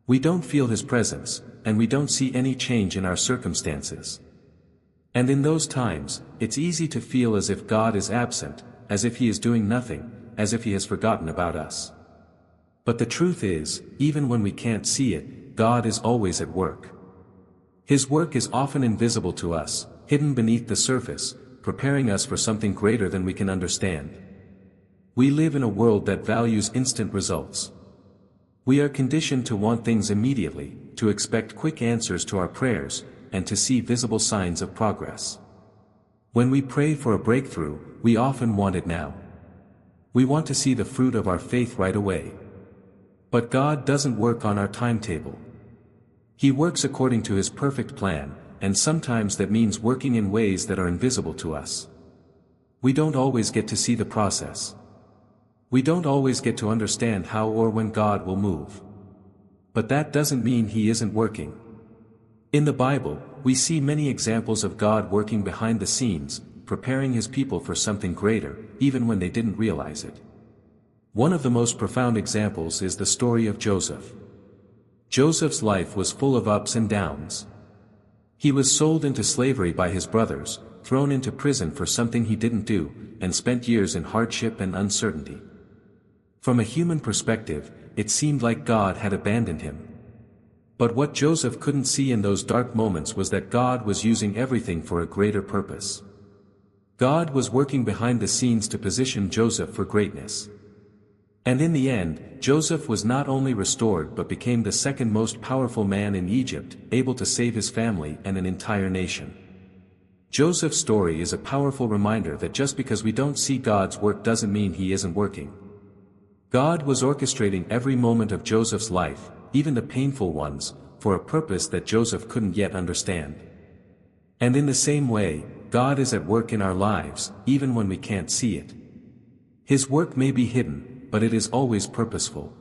Speaker 1: We don't feel His presence, and we don't see any change in our circumstances. And in those times, it's easy to feel as if God is absent, as if He is doing nothing, as if He has forgotten about us. But the truth is, even when we can't see it, God is always at work. His work is often invisible to us, hidden beneath the surface, preparing us for something greater than we can understand. We live in a world that values instant results. We are conditioned to want things immediately, to expect quick answers to our prayers, and to see visible signs of progress. When we pray for a breakthrough, we often want it now. We want to see the fruit of our faith right away. But God doesn't work on our timetable. He works according to His perfect plan, and sometimes that means working in ways that are invisible to us. We don't always get to see the process. We don't always get to understand how or when God will move. But that doesn't mean He isn't working. In the Bible, we see many examples of God working behind the scenes, preparing His people for something greater, even when they didn't realize it. One of the most profound examples is the story of Joseph. Joseph's life was full of ups and downs. He was sold into slavery by his brothers, thrown into prison for something he didn't do, and spent years in hardship and uncertainty. From a human perspective, it seemed like God had abandoned him. But what Joseph couldn't see in those dark moments was that God was using everything for a greater purpose. God was working behind the scenes to position Joseph for greatness. And in the end, Joseph was not only restored but became the second most powerful man in Egypt, able to save his family and an entire nation. Joseph's story is a powerful reminder that just because we don't see God's work doesn't mean He isn't working. God was orchestrating every moment of Joseph's life, even the painful ones, for a purpose that Joseph couldn't yet understand. And in the same way, God is at work in our lives, even when we can't see it. His work may be hidden, but it is always purposeful.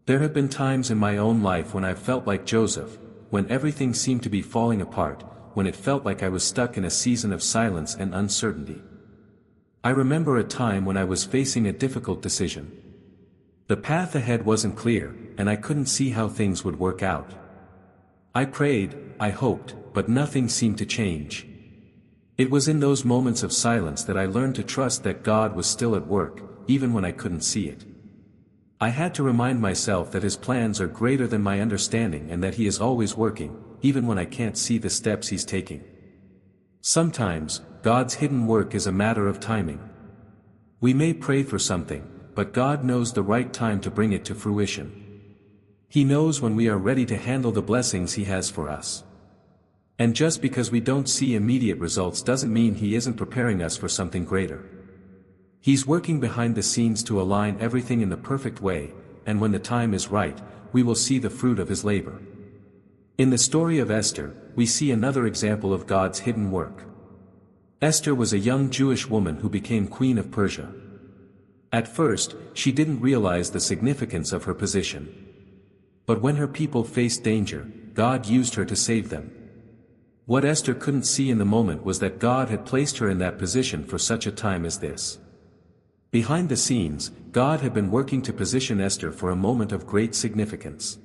Speaker 1: There have been times in my own life when I've felt like Joseph, when everything seemed to be falling apart, when it felt like I was stuck in a season of silence and uncertainty. I remember a time when I was facing a difficult decision. The path ahead wasn't clear, and I couldn't see how things would work out. I prayed, I hoped, but nothing seemed to change. It was in those moments of silence that I learned to trust that God was still at work, even when I couldn't see it. I had to remind myself that His plans are greater than my understanding and that He is always working, even when I can't see the steps He's taking. Sometimes, God's hidden work is a matter of timing. We may pray for something, but God knows the right time to bring it to fruition. He knows when we are ready to handle the blessings He has for us. And just because we don't see immediate results doesn't mean He isn't preparing us for something greater. He's working behind the scenes to align everything in the perfect way, and when the time is right, we will see the fruit of His labor. In the story of Esther, we see another example of God's hidden work. Esther was a young Jewish woman who became queen of Persia. At first, she didn't realize the significance of her position. But when her people faced danger, God used her to save them. What Esther couldn't see in the moment was that God had placed her in that position for such a time as this. Behind the scenes, God had been working to position Esther for a moment of great significance.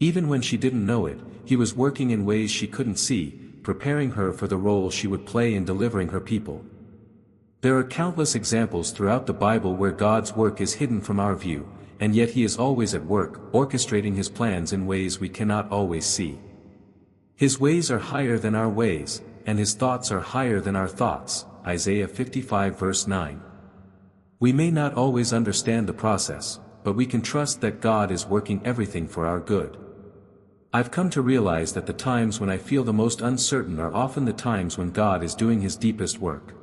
Speaker 1: Even when she didn't know it, He was working in ways she couldn't see, preparing her for the role she would play in delivering her people. There are countless examples throughout the Bible where God's work is hidden from our view, and yet He is always at work, orchestrating His plans in ways we cannot always see. His ways are higher than our ways, and His thoughts are higher than our thoughts. Isaiah 55 verse 9. We may not always understand the process, but we can trust that God is working everything for our good. I've come to realize that the times when I feel the most uncertain are often the times when God is doing His deepest work.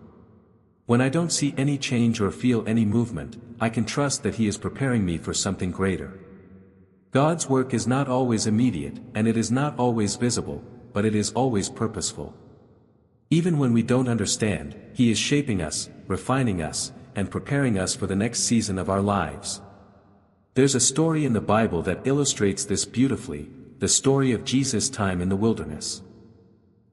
Speaker 1: When I don't see any change or feel any movement, I can trust that He is preparing me for something greater. God's work is not always immediate, and it is not always visible, but it is always purposeful. Even when we don't understand, He is shaping us, refining us, and preparing us for the next season of our lives. There's a story in the Bible that illustrates this beautifully, the story of Jesus' time in the wilderness.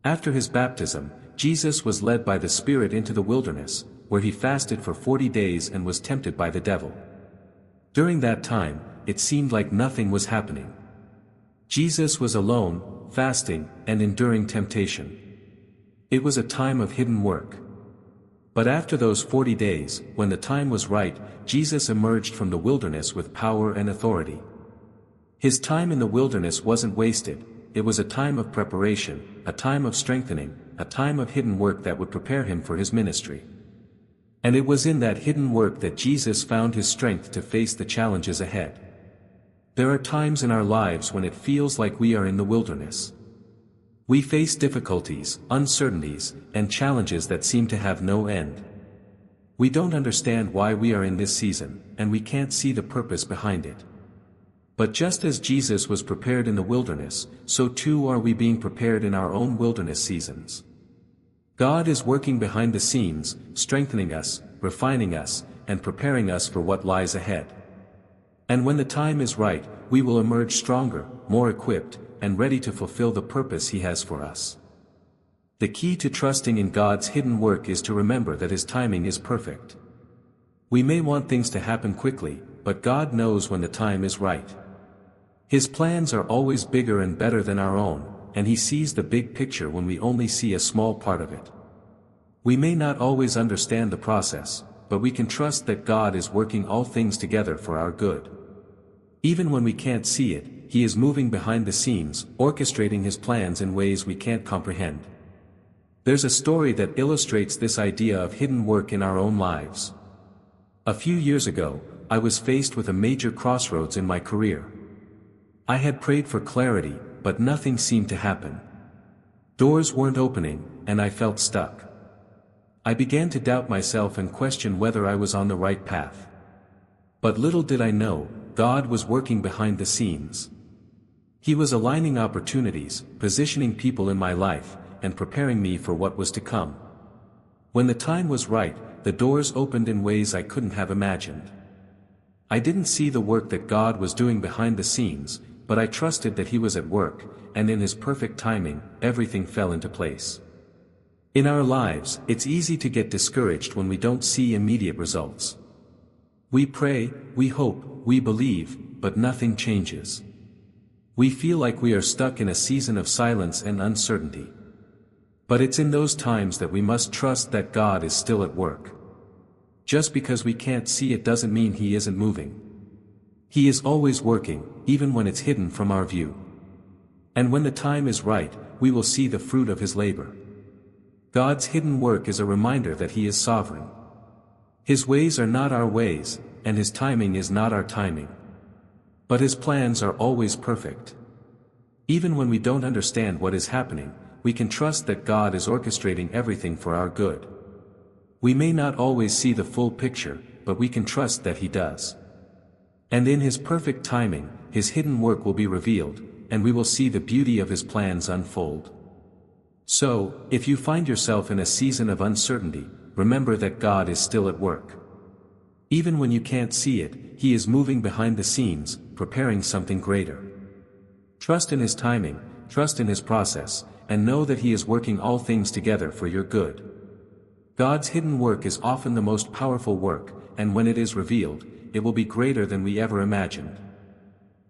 Speaker 1: After his baptism, Jesus was led by the Spirit into the wilderness, where he fasted for 40 days and was tempted by the devil. During that time, it seemed like nothing was happening. Jesus was alone, fasting, and enduring temptation. It was a time of hidden work. But after those 40 days, when the time was right, Jesus emerged from the wilderness with power and authority. His time in the wilderness wasn't wasted, it was a time of preparation, a time of strengthening, a time of hidden work that would prepare him for his ministry. And it was in that hidden work that Jesus found his strength to face the challenges ahead. There are times in our lives when it feels like we are in the wilderness. We face difficulties, uncertainties, and challenges that seem to have no end. We don't understand why we are in this season, and we can't see the purpose behind it. But just as Jesus was prepared in the wilderness, so too are we being prepared in our own wilderness seasons. God is working behind the scenes, strengthening us, refining us, and preparing us for what lies ahead. And when the time is right, we will emerge stronger, more equipped, and ready to fulfill the purpose he has for us. The key to trusting in God's hidden work is to remember that his timing is perfect. We may want things to happen quickly, but God knows when the time is right. His plans are always bigger and better than our own, and he sees the big picture when we only see a small part of it. We may not always understand the process, but we can trust that God is working all things together for our good. Even when we can't see it, he is moving behind the scenes, orchestrating his plans in ways we can't comprehend. There's a story that illustrates this idea of hidden work in our own lives. A few years ago, I was faced with a major crossroads in my career. I had prayed for clarity, but nothing seemed to happen. Doors weren't opening, and I felt stuck. I began to doubt myself and question whether I was on the right path. But little did I know, God was working behind the scenes. He was aligning opportunities, positioning people in my life, and preparing me for what was to come. When the time was right, the doors opened in ways I couldn't have imagined. I didn't see the work that God was doing behind the scenes, but I trusted that he was at work, and in his perfect timing, everything fell into place. In our lives, it's easy to get discouraged when we don't see immediate results. We pray, we hope, we believe, but nothing changes. We feel like we are stuck in a season of silence and uncertainty. But it's in those times that we must trust that God is still at work. Just because we can't see it doesn't mean he isn't moving. He is always working, even when it's hidden from our view. And when the time is right, we will see the fruit of his labor. God's hidden work is a reminder that he is sovereign. His ways are not our ways, and his timing is not our timing. But his plans are always perfect. Even when we don't understand what is happening, we can trust that God is orchestrating everything for our good. We may not always see the full picture, but we can trust that he does. And in his perfect timing, his hidden work will be revealed, and we will see the beauty of his plans unfold. So, if you find yourself in a season of uncertainty, remember that God is still at work. Even when you can't see it, he is moving behind the scenes, preparing something greater. Trust in his timing, trust in his process, and know that he is working all things together for your good. God's hidden work is often the most powerful work, and when it is revealed, it will be greater than we ever imagined.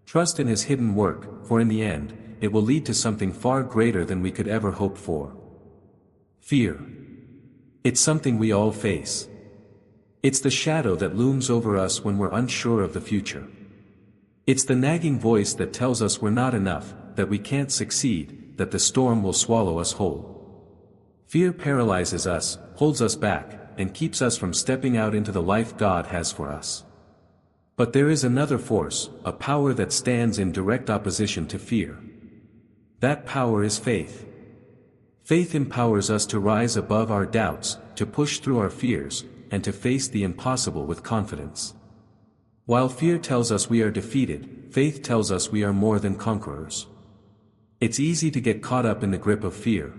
Speaker 1: Trust in his hidden work, for in the end, it will lead to something far greater than we could ever hope for. Fear. It's something we all face. It's the shadow that looms over us when we're unsure of the future. It's the nagging voice that tells us we're not enough, that we can't succeed, that the storm will swallow us whole. Fear paralyzes us, holds us back, and keeps us from stepping out into the life God has for us. But there is another force, a power that stands in direct opposition to fear. That power is faith. Faith empowers us to rise above our doubts, to push through our fears, and to face the impossible with confidence. While fear tells us we are defeated, faith tells us we are more than conquerors. It's easy to get caught up in the grip of fear.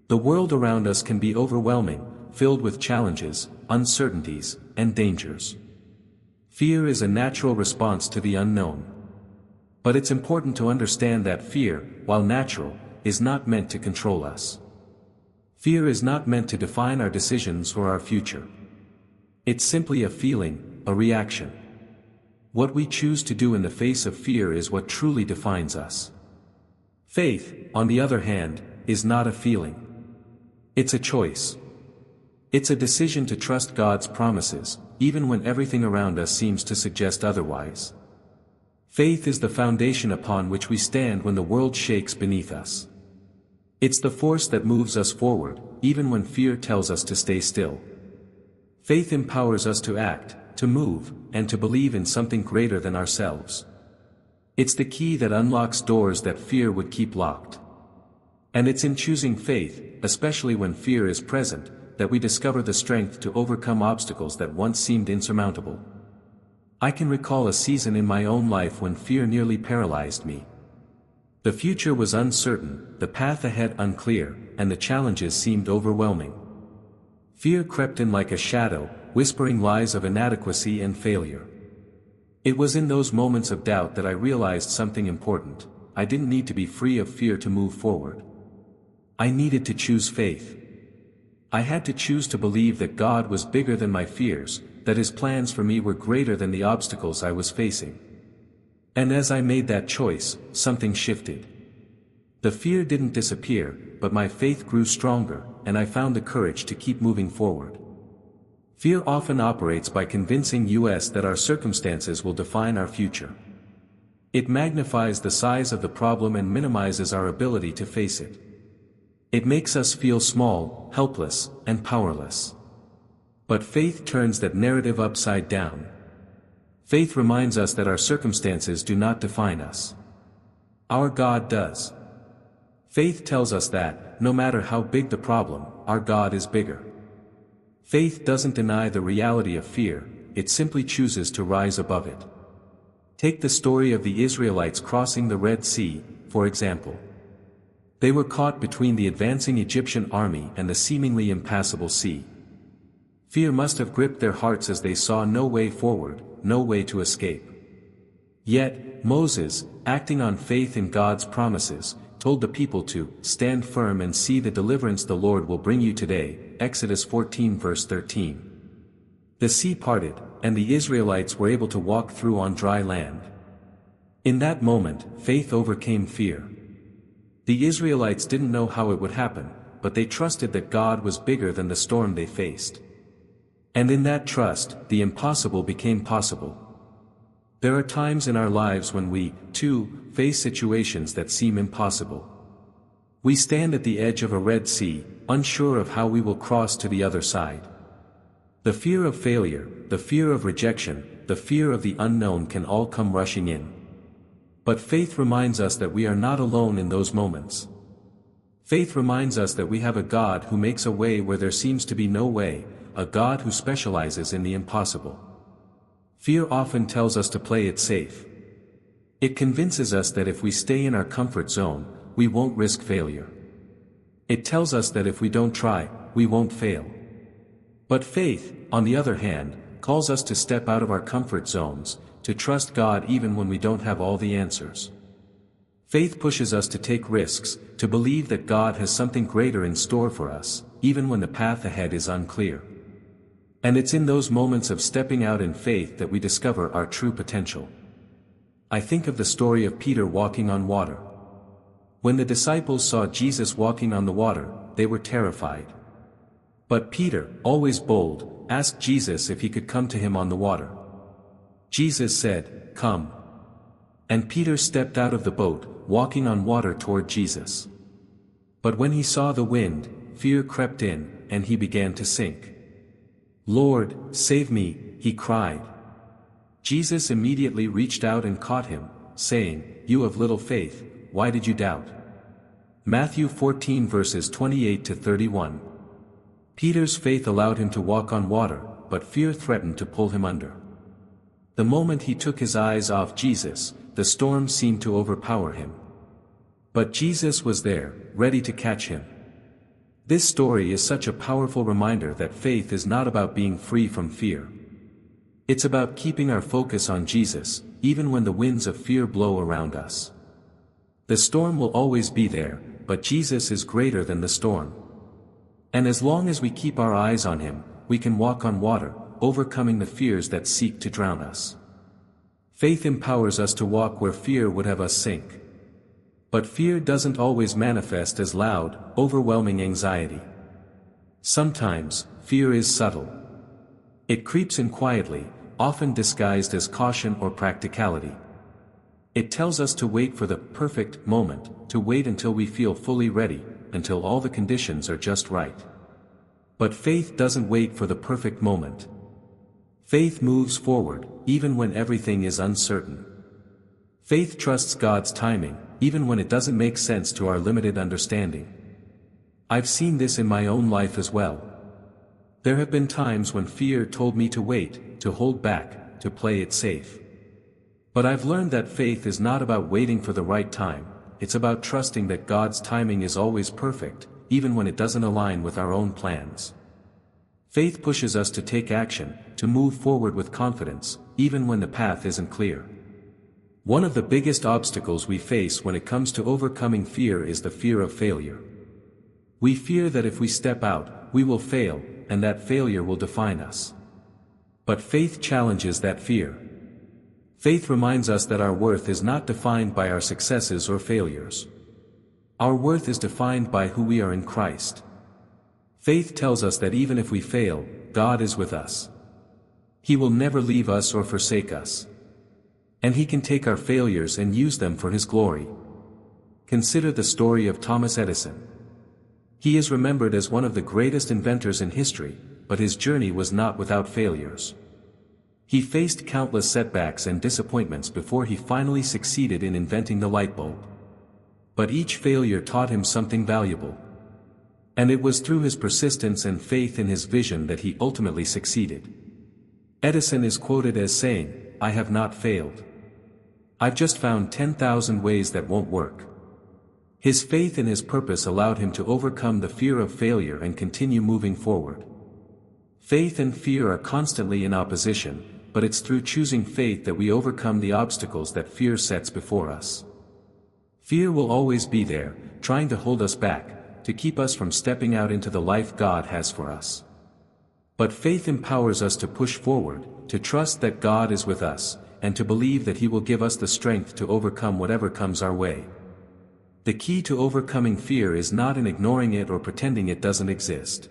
Speaker 1: The world around us can be overwhelming, filled with challenges, uncertainties, and dangers. Fear is a natural response to the unknown. But it's important to understand that fear, while natural, is not meant to control us. Fear is not meant to define our decisions or our future. It's simply a feeling, a reaction. What we choose to do in the face of fear is what truly defines us. Faith, on the other hand, is not a feeling. It's a choice. It's a decision to trust God's promises, even when everything around us seems to suggest otherwise. Faith is the foundation upon which we stand when the world shakes beneath us. It's the force that moves us forward, even when fear tells us to stay still. Faith empowers us to act, to move, and to believe in something greater than ourselves. It's the key that unlocks doors that fear would keep locked. And it's in choosing faith, especially when fear is present, that we discover the strength to overcome obstacles that once seemed insurmountable. I can recall a season in my own life when fear nearly paralyzed me. The future was uncertain, the path ahead unclear, and the challenges seemed overwhelming. Fear crept in like a shadow, whispering lies of inadequacy and failure. It was in those moments of doubt that I realized something important. I didn't need to be free of fear to move forward. I needed to choose faith. I had to choose to believe that God was bigger than my fears, that His plans for me were greater than the obstacles I was facing. And as I made that choice, something shifted. The fear didn't disappear, but my faith grew stronger, and I found the courage to keep moving forward. Fear often operates by convincing us that our circumstances will define our future. It magnifies the size of the problem and minimizes our ability to face it. It makes us feel small, helpless, and powerless. But faith turns that narrative upside down. Faith reminds us that our circumstances do not define us. Our God does. Faith tells us that, no matter how big the problem, our God is bigger. Faith doesn't deny the reality of fear, it simply chooses to rise above it. Take the story of the Israelites crossing the Red Sea, for example. They were caught between the advancing Egyptian army and the seemingly impassable sea. Fear must have gripped their hearts as they saw no way forward, no way to escape. Yet, Moses, acting on faith in God's promises, told the people to stand firm and see the deliverance the Lord will bring you today, Exodus 14 verse 13. The sea parted, and the Israelites were able to walk through on dry land. In that moment, faith overcame fear. The Israelites didn't know how it would happen, but they trusted that God was bigger than the storm they faced. And in that trust, the impossible became possible. There are times in our lives when we, too, face situations that seem impossible. We stand at the edge of a Red Sea, unsure of how we will cross to the other side. The fear of failure, the fear of rejection, the fear of the unknown can all come rushing in. But faith reminds us that we are not alone in those moments. Faith reminds us that we have a God who makes a way where there seems to be no way, a God who specializes in the impossible. Fear often tells us to play it safe. It convinces us that if we stay in our comfort zone, we won't risk failure. It tells us that if we don't try, we won't fail. But faith, on the other hand, calls us to step out of our comfort zones, to trust God even when we don't have all the answers. Faith pushes us to take risks, to believe that God has something greater in store for us, even when the path ahead is unclear. And it's in those moments of stepping out in faith that we discover our true potential. I think of the story of Peter walking on water. When the disciples saw Jesus walking on the water, they were terrified. But Peter, always bold, asked Jesus if he could come to him on the water. Jesus said, "Come." And Peter stepped out of the boat, walking on water toward Jesus. But when he saw the wind, fear crept in, and he began to sink. "Lord, save me," he cried. Jesus immediately reached out and caught him, saying, "You of little faith, why did you doubt?" Matthew 14 verses 28 to 31. Peter's faith allowed him to walk on water, but fear threatened to pull him under. The moment he took his eyes off Jesus, the storm seemed to overpower him. But Jesus was there, ready to catch him. This story is such a powerful reminder that faith is not about being free from fear. It's about keeping our focus on Jesus, even when the winds of fear blow around us. The storm will always be there, but Jesus is greater than the storm. And as long as we keep our eyes on Him, we can walk on water, overcoming the fears that seek to drown us. Faith empowers us to walk where fear would have us sink. But fear doesn't always manifest as loud, overwhelming anxiety. Sometimes, fear is subtle. It creeps in quietly, often disguised as caution or practicality. It tells us to wait for the perfect moment, to wait until we feel fully ready, until all the conditions are just right. But faith doesn't wait for the perfect moment. Faith moves forward, even when everything is uncertain. Faith trusts God's timing, even when it doesn't make sense to our limited understanding. I've seen this in my own life as well. There have been times when fear told me to wait, to hold back, to play it safe. But I've learned that faith is not about waiting for the right time, it's about trusting that God's timing is always perfect, even when it doesn't align with our own plans. Faith pushes us to take action, to move forward with confidence, even when the path isn't clear. One of the biggest obstacles we face when it comes to overcoming fear is the fear of failure. We fear that if we step out, we will fail, and that failure will define us. But faith challenges that fear. Faith reminds us that our worth is not defined by our successes or failures. Our worth is defined by who we are in Christ. Faith tells us that even if we fail, God is with us. He will never leave us or forsake us. And He can take our failures and use them for His glory. Consider the story of Thomas Edison. He is remembered as one of the greatest inventors in history, but his journey was not without failures. He faced countless setbacks and disappointments before he finally succeeded in inventing the light bulb. But each failure taught him something valuable. And it was through his persistence and faith in his vision that he ultimately succeeded. Edison is quoted as saying, "I have not failed. I've just found 10,000 ways that won't work." His faith in his purpose allowed him to overcome the fear of failure and continue moving forward. Faith and fear are constantly in opposition, but it's through choosing faith that we overcome the obstacles that fear sets before us. Fear will always be there, trying to hold us back, to keep us from stepping out into the life God has for us. But faith empowers us to push forward, to trust that God is with us, and to believe that He will give us the strength to overcome whatever comes our way. The key to overcoming fear is not in ignoring it or pretending it doesn't exist.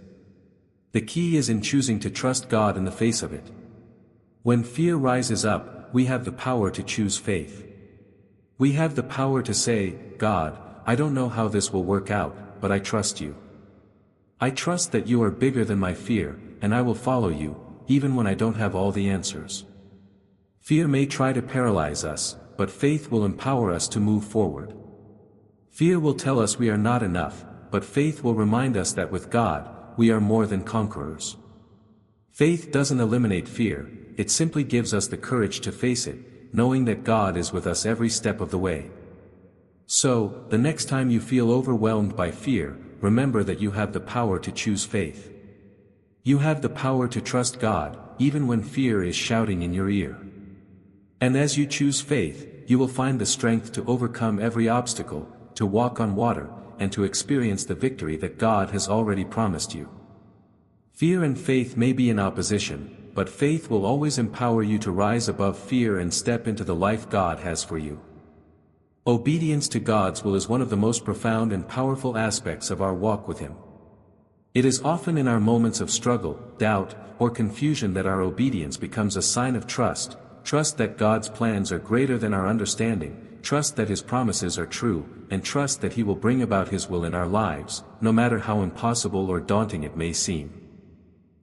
Speaker 1: The key is in choosing to trust God in the face of it. When fear rises up, we have the power to choose faith. We have the power to say, "God, I don't know how this will work out, but I trust You. I trust that You are bigger than my fear, and I will follow You, even when I don't have all the answers." Fear may try to paralyze us, but faith will empower us to move forward. Fear will tell us we are not enough, but faith will remind us that with God, we are more than conquerors. Faith doesn't eliminate fear, it simply gives us the courage to face it, knowing that God is with us every step of the way. So, the next time you feel overwhelmed by fear, remember that you have the power to choose faith. You have the power to trust God, even when fear is shouting in your ear. And as you choose faith, you will find the strength to overcome every obstacle, to walk on water, and to experience the victory that God has already promised you. Fear and faith may be in opposition, but faith will always empower you to rise above fear and step into the life God has for you. Obedience to God's will is one of the most profound and powerful aspects of our walk with Him. It is often in our moments of struggle, doubt, or confusion that our obedience becomes a sign of trust. Trust that God's plans are greater than our understanding, trust that His promises are true, and trust that He will bring about His will in our lives, no matter how impossible or daunting it may seem.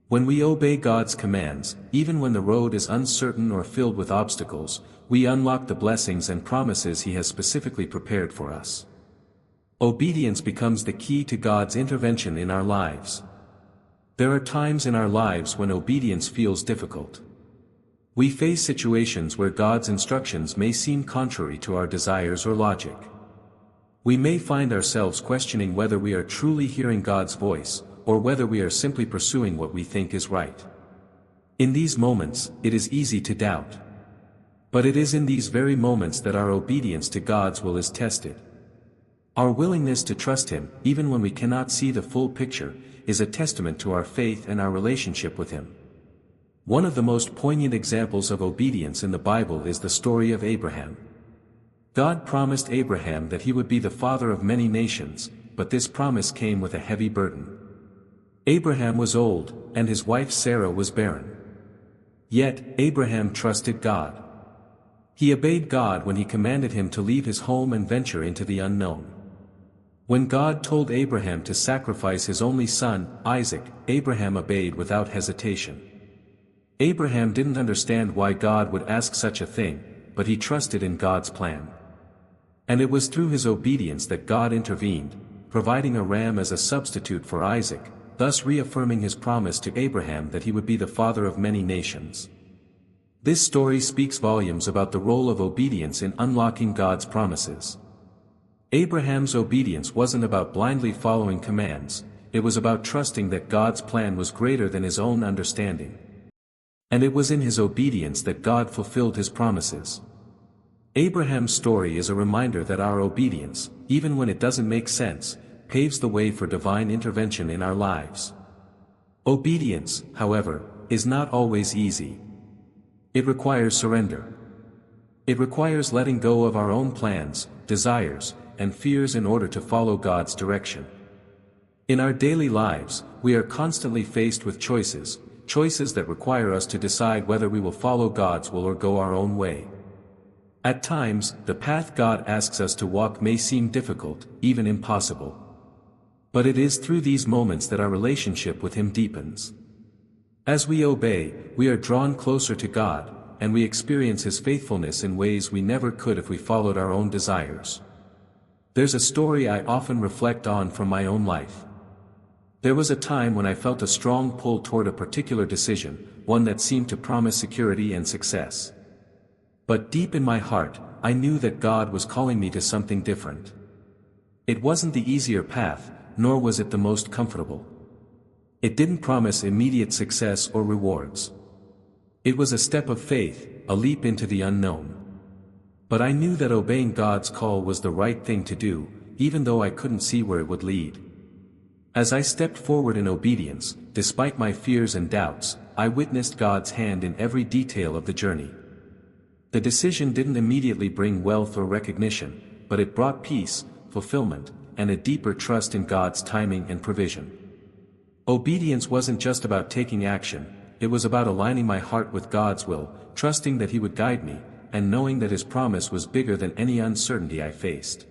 Speaker 1: When we obey God's commands, even when the road is uncertain or filled with obstacles, we unlock the blessings and promises He has specifically prepared for us. Obedience becomes the key to God's intervention in our lives. There are times in our lives when obedience feels difficult. We face situations where God's instructions may seem contrary to our desires or logic. We may find ourselves questioning whether we are truly hearing God's voice, or whether we are simply pursuing what we think is right. In these moments, it is easy to doubt. But it is in these very moments that our obedience to God's will is tested. Our willingness to trust Him, even when we cannot see the full picture, is a testament to our faith and our relationship with Him. One of the most poignant examples of obedience in the Bible is the story of Abraham. God promised Abraham that he would be the father of many nations, but this promise came with a heavy burden. Abraham was old, and his wife Sarah was barren. Yet, Abraham trusted God. He obeyed God when He commanded him to leave his home and venture into the unknown. When God told Abraham to sacrifice his only son, Isaac, Abraham obeyed without hesitation. Abraham didn't understand why God would ask such a thing, but he trusted in God's plan. And it was through his obedience that God intervened, providing a ram as a substitute for Isaac, thus reaffirming His promise to Abraham that he would be the father of many nations. This story speaks volumes about the role of obedience in unlocking God's promises. Abraham's obedience wasn't about blindly following commands, it was about trusting that God's plan was greater than his own understanding. And it was in his obedience that God fulfilled His promises. Abraham's story is a reminder that our obedience, even when it doesn't make sense, paves the way for divine intervention in our lives. Obedience, however, is not always easy. It requires surrender. It requires letting go of our own plans, desires, and fears in order to follow God's direction. In our daily lives, we are constantly faced with choices that require us to decide whether we will follow God's will or go our own way. At times, the path God asks us to walk may seem difficult, even impossible. But it is through these moments that our relationship with Him deepens. As we obey, we are drawn closer to God, and we experience His faithfulness in ways we never could if we followed our own desires. There's a story I often reflect on from my own life. There was a time when I felt a strong pull toward a particular decision, one that seemed to promise security and success. But deep in my heart, I knew that God was calling me to something different. It wasn't the easier path, nor was it the most comfortable. It didn't promise immediate success or rewards. It was a step of faith, a leap into the unknown. But I knew that obeying God's call was the right thing to do, even though I couldn't see where it would lead. As I stepped forward in obedience, despite my fears and doubts, I witnessed God's hand in every detail of the journey. The decision didn't immediately bring wealth or recognition, but it brought peace, fulfillment, and a deeper trust in God's timing and provision. Obedience wasn't just about taking action, it was about aligning my heart with God's will, trusting that He would guide me, and knowing that His promise was bigger than any uncertainty I faced.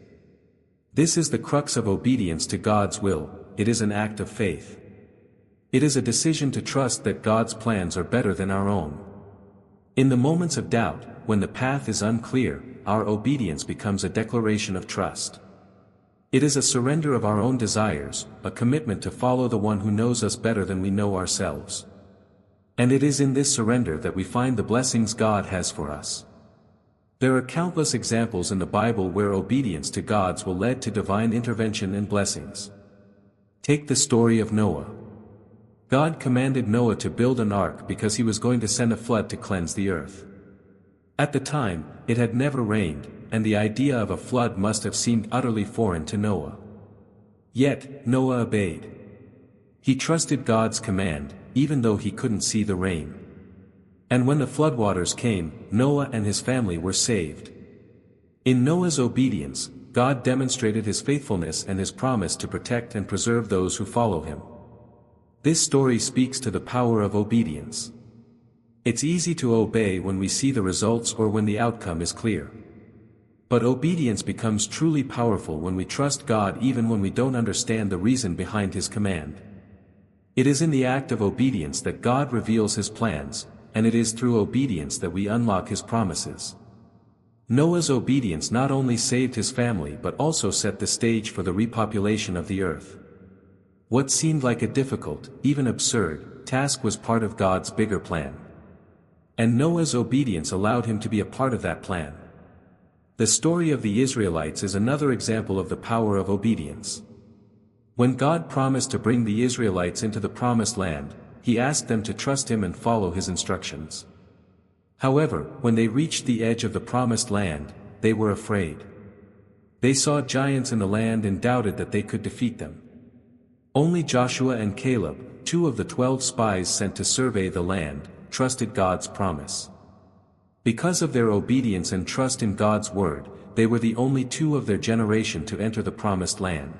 Speaker 1: This is the crux of obedience to God's will, it is an act of faith. It is a decision to trust that God's plans are better than our own. In the moments of doubt, when the path is unclear, our obedience becomes a declaration of trust. It is a surrender of our own desires, a commitment to follow the one who knows us better than we know ourselves. And it is in this surrender that we find the blessings God has for us. There are countless examples in the Bible where obedience to God's will led to divine intervention and blessings. Take the story of Noah. God commanded Noah to build an ark because he was going to send a flood to cleanse the earth. At the time, it had never rained, and the idea of a flood must have seemed utterly foreign to Noah. Yet, Noah obeyed. He trusted God's command, even though he couldn't see the rain. And when the floodwaters came, Noah and his family were saved. In Noah's obedience, God demonstrated His faithfulness and His promise to protect and preserve those who follow Him. This story speaks to the power of obedience. It's easy to obey when we see the results or when the outcome is clear. But obedience becomes truly powerful when we trust God even when we don't understand the reason behind His command. It is in the act of obedience that God reveals His plans, and it is through obedience that we unlock His promises. Noah's obedience not only saved his family but also set the stage for the repopulation of the earth. What seemed like a difficult, even absurd, task was part of God's bigger plan. And Noah's obedience allowed him to be a part of that plan. The story of the Israelites is another example of the power of obedience. When God promised to bring the Israelites into the Promised Land, he asked them to trust him and follow his instructions. However, when they reached the edge of the promised land, they were afraid. They saw giants in the land and doubted that they could defeat them. Only Joshua and Caleb, 2 of the 12 spies sent to survey the land, trusted God's promise. Because of their obedience and trust in God's word, they were the only 2 of their generation to enter the promised land.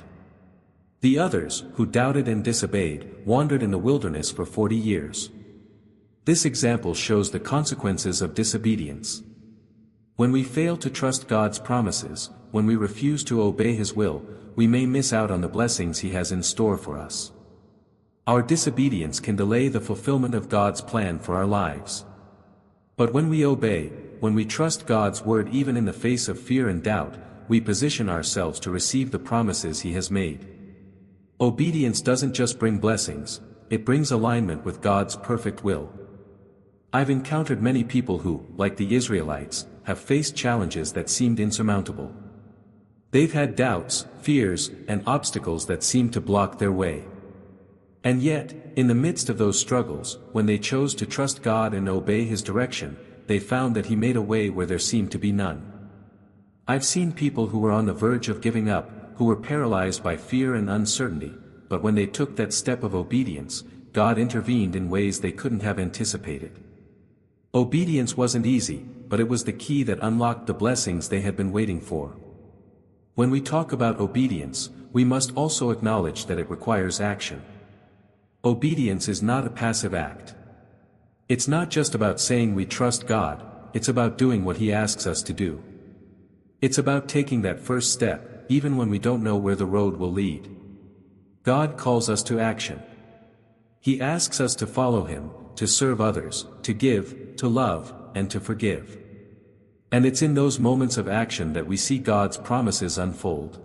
Speaker 1: The others, who doubted and disobeyed, wandered in the wilderness for 40 years. This example shows the consequences of disobedience. When we fail to trust God's promises, when we refuse to obey His will, we may miss out on the blessings He has in store for us. Our disobedience can delay the fulfillment of God's plan for our lives. But when we obey, when we trust God's word even in the face of fear and doubt, we position ourselves to receive the promises He has made. Obedience doesn't just bring blessings, it brings alignment with God's perfect will. I've encountered many people who, like the Israelites, have faced challenges that seemed insurmountable. They've had doubts, fears, and obstacles that seemed to block their way. And yet, in the midst of those struggles, when they chose to trust God and obey His direction, they found that He made a way where there seemed to be none. I've seen people who were on the verge of giving up, who were paralyzed by fear and uncertainty, but when they took that step of obedience, God intervened in ways they couldn't have anticipated. Obedience wasn't easy, but it was the key that unlocked the blessings they had been waiting for. When we talk about obedience, we must also acknowledge that it requires action. Obedience is not a passive act. It's not just about saying we trust God, it's about doing what He asks us to do. It's about taking that first step, even when we don't know where the road will lead. God calls us to action. He asks us to follow Him, to serve others, to give, to love, and to forgive. And it's in those moments of action that we see God's promises unfold.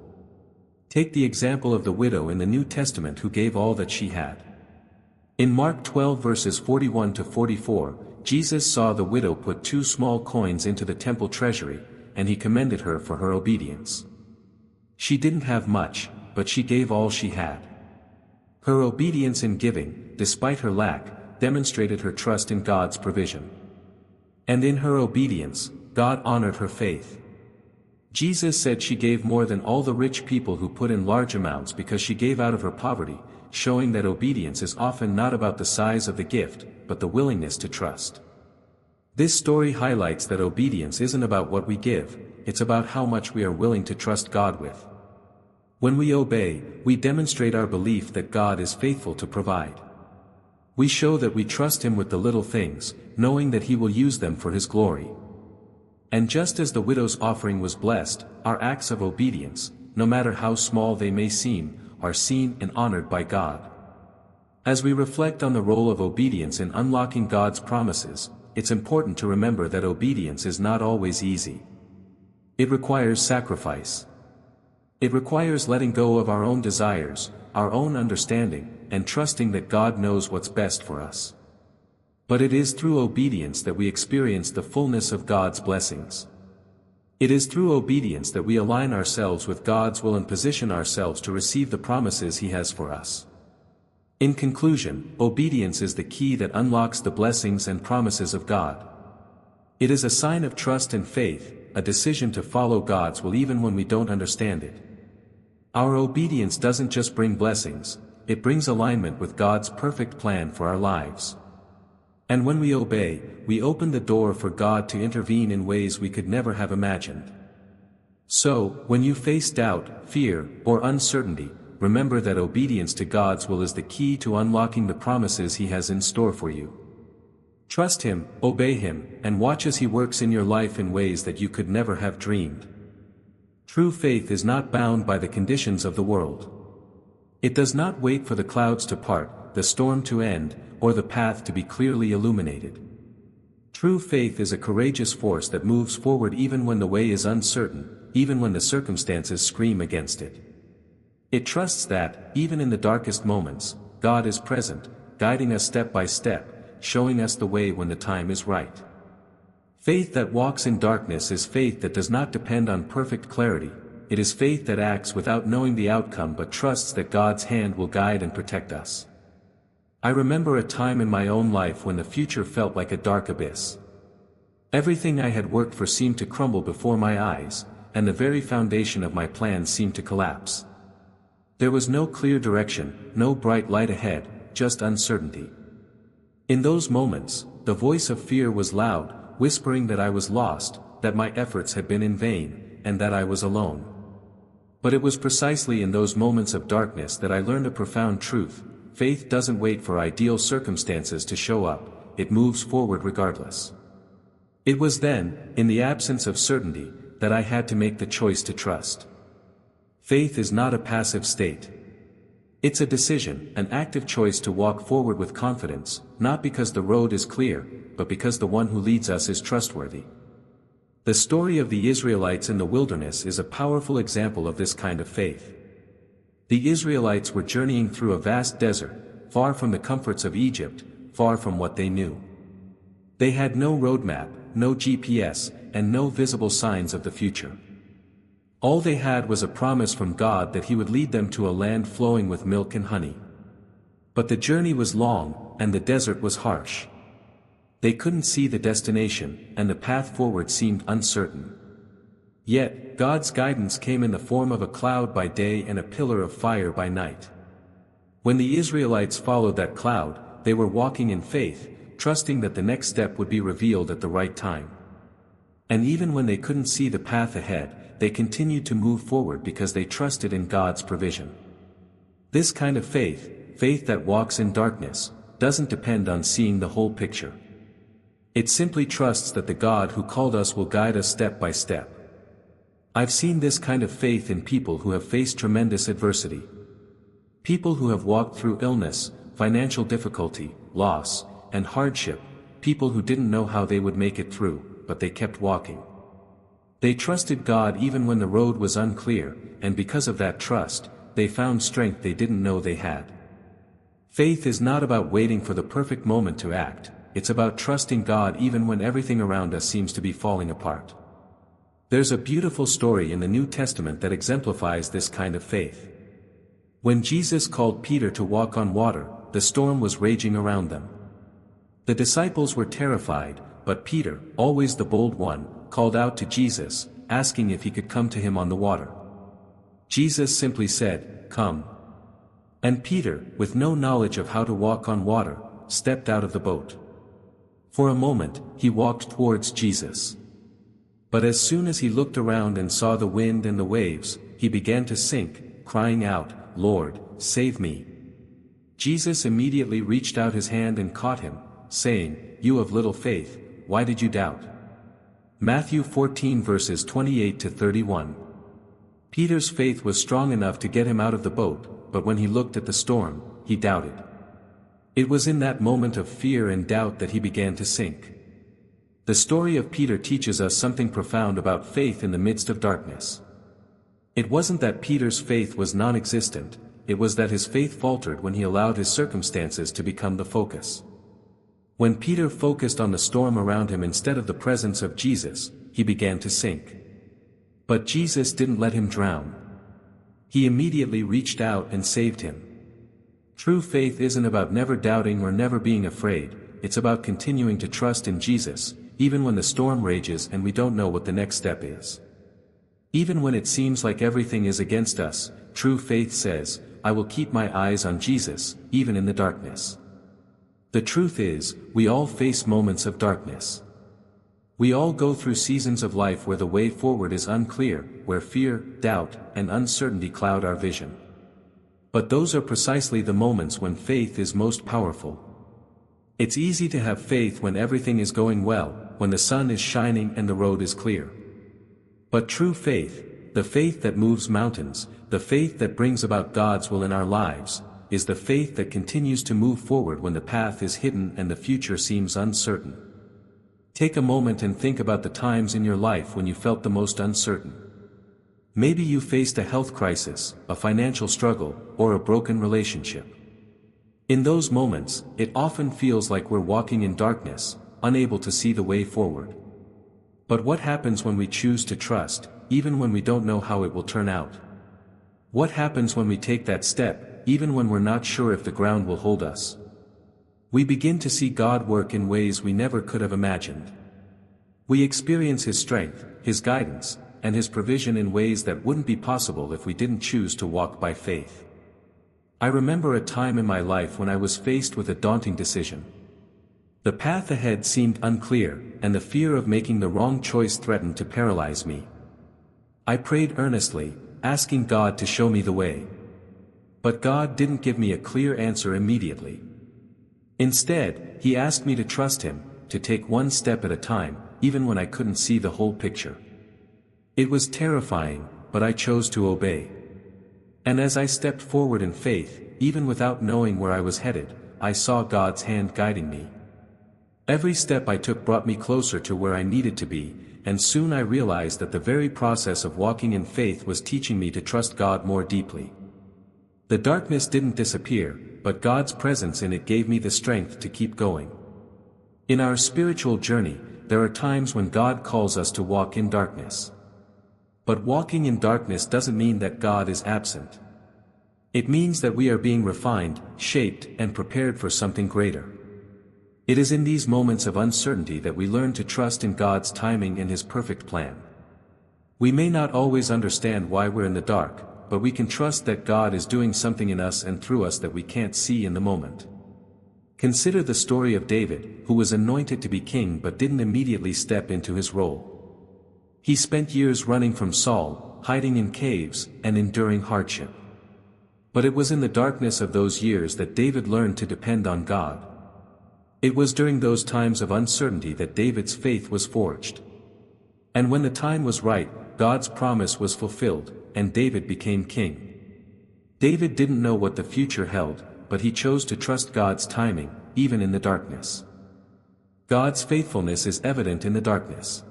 Speaker 1: Take the example of the widow in the New Testament who gave all that she had. In Mark 12 verses 41 to 44, Jesus saw the widow put 2 small coins into the temple treasury, and He commended her for her obedience. She didn't have much, but she gave all she had. Her obedience in giving, despite her lack, demonstrated her trust in God's provision. And in her obedience, God honored her faith. Jesus said she gave more than all the rich people who put in large amounts because she gave out of her poverty, showing that obedience is often not about the size of the gift, but the willingness to trust. This story highlights that obedience isn't about what we give, it's about how much we are willing to trust God with. When we obey, we demonstrate our belief that God is faithful to provide. We show that we trust Him with the little things, knowing that He will use them for His glory. And just as the widow's offering was blessed, our acts of obedience, no matter how small they may seem, are seen and honored by God. As we reflect on the role of obedience in unlocking God's promises, it's important to remember that obedience is not always easy. It requires sacrifice. It requires letting go of our own desires, our own understanding, and trusting that God knows what's best for us. But it is through obedience that we experience the fullness of God's blessings. It is through obedience that we align ourselves with God's will and position ourselves to receive the promises He has for us. In conclusion, obedience is the key that unlocks the blessings and promises of God. It is a sign of trust and faith, a decision to follow God's will even when we don't understand it. Our obedience doesn't just bring blessings, it brings alignment with God's perfect plan for our lives. And when we obey, we open the door for God to intervene in ways we could never have imagined. So, when you face doubt, fear, or uncertainty, remember that obedience to God's will is the key to unlocking the promises He has in store for you. Trust Him, obey Him, and watch as He works in your life in ways that you could never have dreamed. True faith is not bound by the conditions of the world. It does not wait for the clouds to part, the storm to end, or the path to be clearly illuminated. True faith is a courageous force that moves forward even when the way is uncertain, even when the circumstances scream against it. It trusts that, even in the darkest moments, God is present, guiding us step by step, showing us the way when the time is right. Faith that walks in darkness is faith that does not depend on perfect clarity, it is faith that acts without knowing the outcome but trusts that God's hand will guide and protect us. I remember a time in my own life when the future felt like a dark abyss. Everything I had worked for seemed to crumble before my eyes, and the very foundation of my plans seemed to collapse. There was no clear direction, no bright light ahead, just uncertainty. In those moments, the voice of fear was loud, whispering that I was lost, that my efforts had been in vain, and that I was alone. But it was precisely in those moments of darkness that I learned a profound truth: faith doesn't wait for ideal circumstances to show up, it moves forward regardless. It was then, in the absence of certainty, that I had to make the choice to trust. Faith is not a passive state. It's a decision, an active choice to walk forward with confidence, not because the road is clear, but because the one who leads us is trustworthy. The story of the Israelites in the wilderness is a powerful example of this kind of faith. The Israelites were journeying through a vast desert, far from the comforts of Egypt, far from what they knew. They had no roadmap, no GPS, and no visible signs of the future. All they had was a promise from God that He would lead them to a land flowing with milk and honey. But the journey was long, and the desert was harsh. They couldn't see the destination, and the path forward seemed uncertain. Yet, God's guidance came in the form of a cloud by day and a pillar of fire by night. When the Israelites followed that cloud, they were walking in faith, trusting that the next step would be revealed at the right time. And even when they couldn't see the path ahead, they continued to move forward because they trusted in God's provision. This kind of faith, faith that walks in darkness, doesn't depend on seeing the whole picture. It simply trusts that the God who called us will guide us step by step. I've seen this kind of faith in people who have faced tremendous adversity. People who have walked through illness, financial difficulty, loss, and hardship, people who didn't know how they would make it through, but they kept walking. They trusted God even when the road was unclear, and because of that trust, they found strength they didn't know they had. Faith is not about waiting for the perfect moment to act, it's about trusting God even when everything around us seems to be falling apart. There's a beautiful story in the New Testament that exemplifies this kind of faith. When Jesus called Peter to walk on water, the storm was raging around them. The disciples were terrified, but Peter, always the bold one, called out to Jesus, asking if he could come to him on the water. Jesus simply said, "Come." And Peter, with no knowledge of how to walk on water, stepped out of the boat. For a moment, he walked towards Jesus. But as soon as he looked around and saw the wind and the waves, he began to sink, crying out, "Lord, save me." Jesus immediately reached out his hand and caught him, saying, "You of little faith, why did you doubt?" Matthew 14 verses 28 to 31. Peter's faith was strong enough to get him out of the boat, but when he looked at the storm, he doubted. It was in that moment of fear and doubt that he began to sink. The story of Peter teaches us something profound about faith in the midst of darkness. It wasn't that Peter's faith was non-existent, it was that his faith faltered when he allowed his circumstances to become the focus. When Peter focused on the storm around him instead of the presence of Jesus, he began to sink. But Jesus didn't let him drown. He immediately reached out and saved him. True faith isn't about never doubting or never being afraid, it's about continuing to trust in Jesus, even when the storm rages and we don't know what the next step is. Even when it seems like everything is against us, true faith says, "I will keep my eyes on Jesus, even in the darkness." The truth is, we all face moments of darkness. We all go through seasons of life where the way forward is unclear, where fear, doubt, and uncertainty cloud our vision. But those are precisely the moments when faith is most powerful. It's easy to have faith when everything is going well, when the sun is shining and the road is clear. But true faith, the faith that moves mountains, the faith that brings about God's will in our lives, is the faith that continues to move forward when the path is hidden and the future seems uncertain. Take a moment and think about the times in your life when you felt the most uncertain. Maybe you faced a health crisis, a financial struggle, or a broken relationship. In those moments, it often feels like we're walking in darkness, unable to see the way forward. But what happens when we choose to trust, even when we don't know how it will turn out? What happens when we take that step, even when we're not sure if the ground will hold us? We begin to see God work in ways we never could have imagined. We experience His strength, His guidance, and His provision in ways that wouldn't be possible if we didn't choose to walk by faith. I remember a time in my life when I was faced with a daunting decision. The path ahead seemed unclear, and the fear of making the wrong choice threatened to paralyze me. I prayed earnestly, asking God to show me the way. But God didn't give me a clear answer immediately. Instead, He asked me to trust Him, to take one step at a time, even when I couldn't see the whole picture. It was terrifying, but I chose to obey. And as I stepped forward in faith, even without knowing where I was headed, I saw God's hand guiding me. Every step I took brought me closer to where I needed to be, and soon I realized that the very process of walking in faith was teaching me to trust God more deeply. The darkness didn't disappear, but God's presence in it gave me the strength to keep going. In our spiritual journey, there are times when God calls us to walk in darkness. But walking in darkness doesn't mean that God is absent. It means that we are being refined, shaped, and prepared for something greater. It is in these moments of uncertainty that we learn to trust in God's timing and His perfect plan. We may not always understand why we're in the dark, but we can trust that God is doing something in us and through us that we can't see in the moment. Consider the story of David, who was anointed to be king but didn't immediately step into his role. He spent years running from Saul, hiding in caves, and enduring hardship. But it was in the darkness of those years that David learned to depend on God. It was during those times of uncertainty that David's faith was forged. And when the time was right, God's promise was fulfilled, and David became king. David didn't know what the future held, but he chose to trust God's timing, even in the darkness. God's faithfulness is evident in the darkness.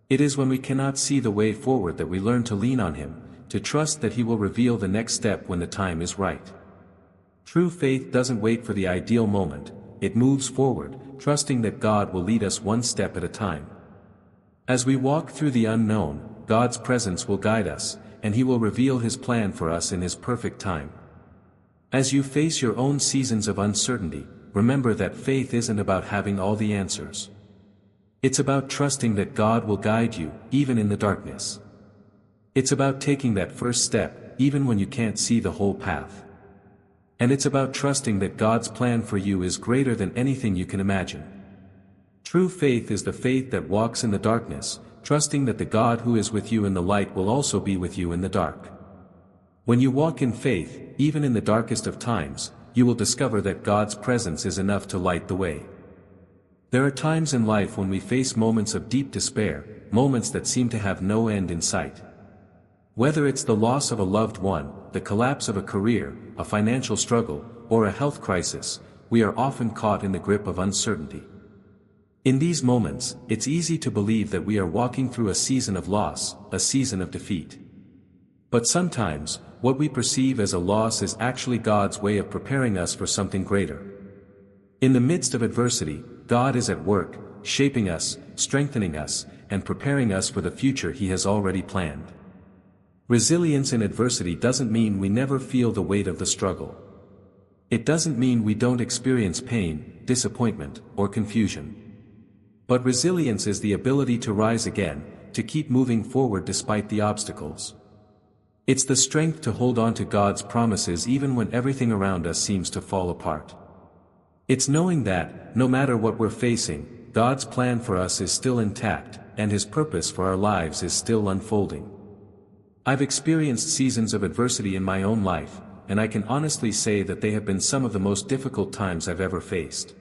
Speaker 1: It is when we cannot see the way forward that we learn to lean on Him, to trust that He will reveal the next step when the time is right. True faith doesn't wait for the ideal moment, it moves forward, trusting that God will lead us one step at a time. As we walk through the unknown, God's presence will guide us, and He will reveal His plan for us in His perfect time. As you face your own seasons of uncertainty, remember that faith isn't about having all the answers. It's about trusting that God will guide you, even in the darkness. It's about taking that first step, even when you can't see the whole path. And it's about trusting that God's plan for you is greater than anything you can imagine. True faith is the faith that walks in the darkness, trusting that the God who is with you in the light will also be with you in the dark. When you walk in faith, even in the darkest of times, you will discover that God's presence is enough to light the way. There are times in life when we face moments of deep despair, moments that seem to have no end in sight. Whether it's the loss of a loved one, the collapse of a career, a financial struggle, or a health crisis, we are often caught in the grip of uncertainty. In these moments, it's easy to believe that we are walking through a season of loss, a season of defeat. But sometimes, what we perceive as a loss is actually God's way of preparing us for something greater. In the midst of adversity, God is at work, shaping us, strengthening us, and preparing us for the future He has already planned. Resilience in adversity doesn't mean we never feel the weight of the struggle. It doesn't mean we don't experience pain, disappointment, or confusion. But resilience is the ability to rise again, to keep moving forward despite the obstacles. It's the strength to hold on to God's promises even when everything around us seems to fall apart. It's knowing that, no matter what we're facing, God's plan for us is still intact, and His purpose for our lives is still unfolding. I've experienced seasons of adversity in my own life, and I can honestly say that they have been some of the most difficult times I've ever faced.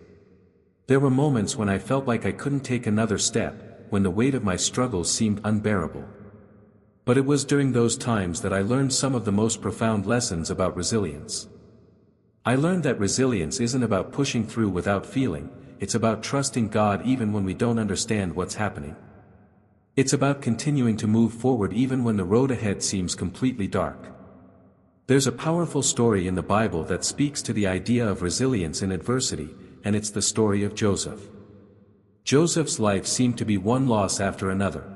Speaker 1: There were moments when I felt like I couldn't take another step, when the weight of my struggles seemed unbearable. But it was during those times that I learned some of the most profound lessons about resilience. I learned that resilience isn't about pushing through without feeling, it's about trusting God even when we don't understand what's happening. It's about continuing to move forward even when the road ahead seems completely dark. There's a powerful story in the Bible that speaks to the idea of resilience in adversity, and it's the story of Joseph. Joseph's life seemed to be one loss after another.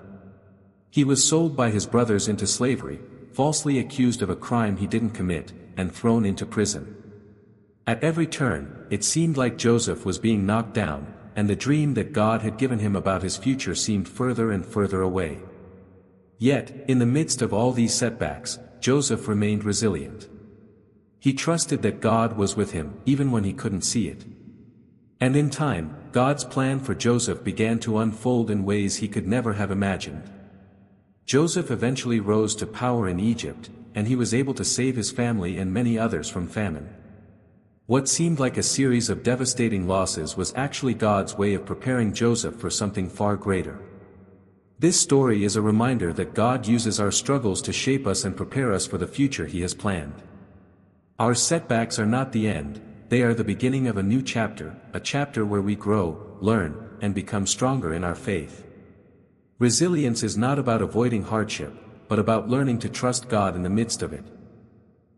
Speaker 1: He was sold by his brothers into slavery, falsely accused of a crime he didn't commit, and thrown into prison. At every turn, it seemed like Joseph was being knocked down, and the dream that God had given him about his future seemed further and further away. Yet, in the midst of all these setbacks, Joseph remained resilient. He trusted that God was with him, even when he couldn't see it. And in time, God's plan for Joseph began to unfold in ways he could never have imagined. Joseph eventually rose to power in Egypt, and he was able to save his family and many others from famine. What seemed like a series of devastating losses was actually God's way of preparing Joseph for something far greater. This story is a reminder that God uses our struggles to shape us and prepare us for the future He has planned. Our setbacks are not the end, they are the beginning of a new chapter, a chapter where we grow, learn, and become stronger in our faith. Resilience is not about avoiding hardship, but about learning to trust God in the midst of it.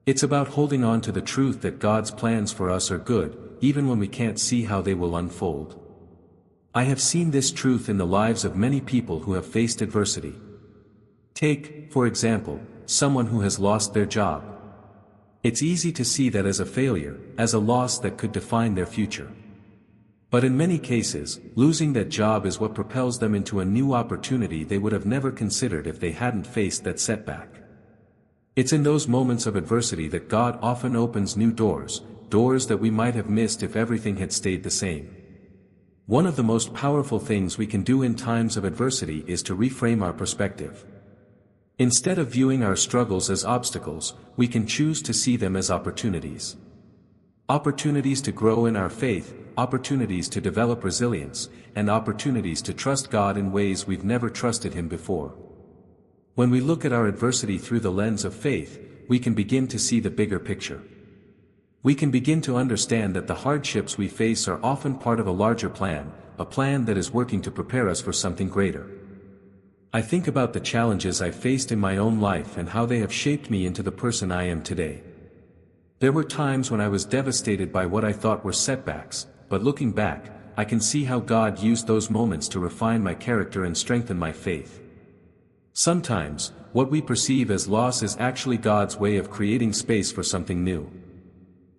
Speaker 1: It's about holding on to the truth that God's plans for us are good, even when we can't see how they will unfold. I have seen this truth in the lives of many people who have faced adversity. Take, for example, someone who has lost their job. It's easy to see that as a failure, as a loss that could define their future. But in many cases, losing that job is what propels them into a new opportunity they would have never considered if they hadn't faced that setback. It's in those moments of adversity that God often opens new doors, doors that we might have missed if everything had stayed the same. One of the most powerful things we can do in times of adversity is to reframe our perspective. Instead of viewing our struggles as obstacles, we can choose to see them as opportunities. Opportunities to grow in our faith, opportunities to develop resilience, and opportunities to trust God in ways we've never trusted Him before. When we look at our adversity through the lens of faith, we can begin to see the bigger picture. We can begin to understand that the hardships we face are often part of a larger plan, a plan that is working to prepare us for something greater. I think about the challenges I faced in my own life and how they have shaped me into the person I am today. There were times when I was devastated by what I thought were setbacks, but looking back, I can see how God used those moments to refine my character and strengthen my faith. Sometimes, what we perceive as loss is actually God's way of creating space for something new.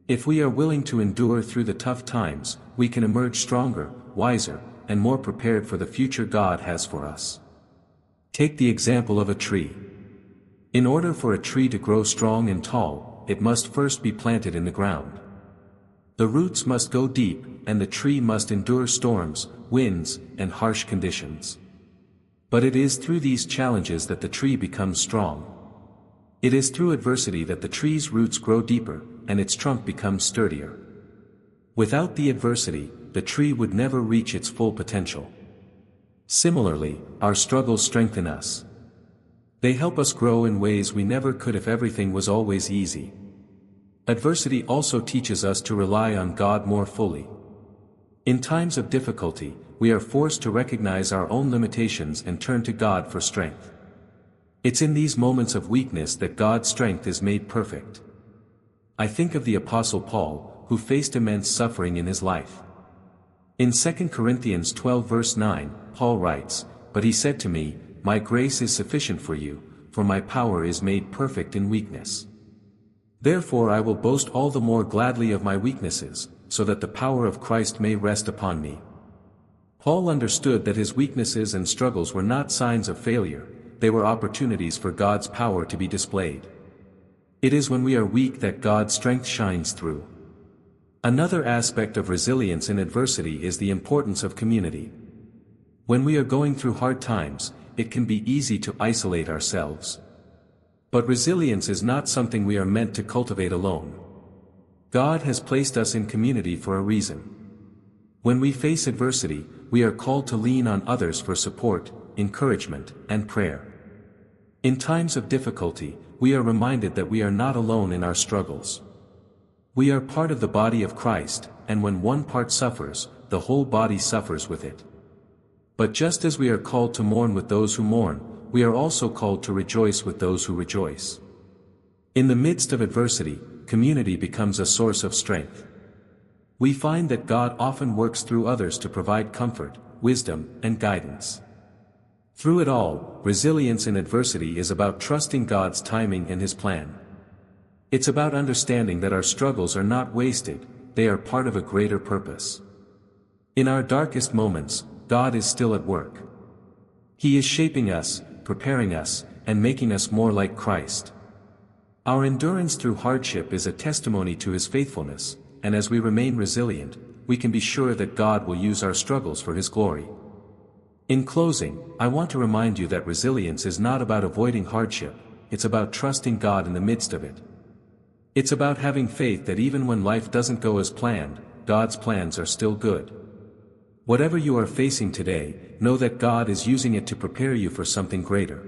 Speaker 1: If we are willing to endure through the tough times, we can emerge stronger, wiser, and more prepared for the future God has for us. Take the example of a tree. In order for a tree to grow strong and tall, it must first be planted in the ground. The roots must go deep, and the tree must endure storms, winds, and harsh conditions. But it is through these challenges that the tree becomes strong. It is through adversity that the tree's roots grow deeper, and its trunk becomes sturdier. Without the adversity, the tree would never reach its full potential. Similarly, our struggles strengthen us. They help us grow in ways we never could if everything was always easy. Adversity also teaches us to rely on God more fully. In times of difficulty, we are forced to recognize our own limitations and turn to God for strength. It's in these moments of weakness that God's strength is made perfect. I think of the Apostle Paul, who faced immense suffering in his life. In 2 Corinthians 12 verse 9, Paul writes, "But he said to me, My grace is sufficient for you, for my power is made perfect in weakness. Therefore I will boast all the more gladly of my weaknesses, so that the power of Christ may rest upon me." Paul understood that his weaknesses and struggles were not signs of failure, they were opportunities for God's power to be displayed. It is when we are weak that God's strength shines through. Another aspect of resilience in adversity is the importance of community. When we are going through hard times, it can be easy to isolate ourselves. But resilience is not something we are meant to cultivate alone. God has placed us in community for a reason. When we face adversity, we are called to lean on others for support, encouragement, and prayer. In times of difficulty, we are reminded that we are not alone in our struggles. We are part of the body of Christ, and when one part suffers, the whole body suffers with it. But just as we are called to mourn with those who mourn, we are also called to rejoice with those who rejoice. In the midst of adversity, community becomes a source of strength. We find that God often works through others to provide comfort, wisdom, and guidance. Through it all, resilience in adversity is about trusting God's timing and His plan. It's about understanding that our struggles are not wasted, they are part of a greater purpose. In our darkest moments, God is still at work. He is shaping us, preparing us, and making us more like Christ. Our endurance through hardship is a testimony to His faithfulness, and as we remain resilient, we can be sure that God will use our struggles for His glory. In closing, I want to remind you that resilience is not about avoiding hardship, it's about trusting God in the midst of it. It's about having faith that even when life doesn't go as planned, God's plans are still good. Whatever you are facing today, know that God is using it to prepare you for something greater.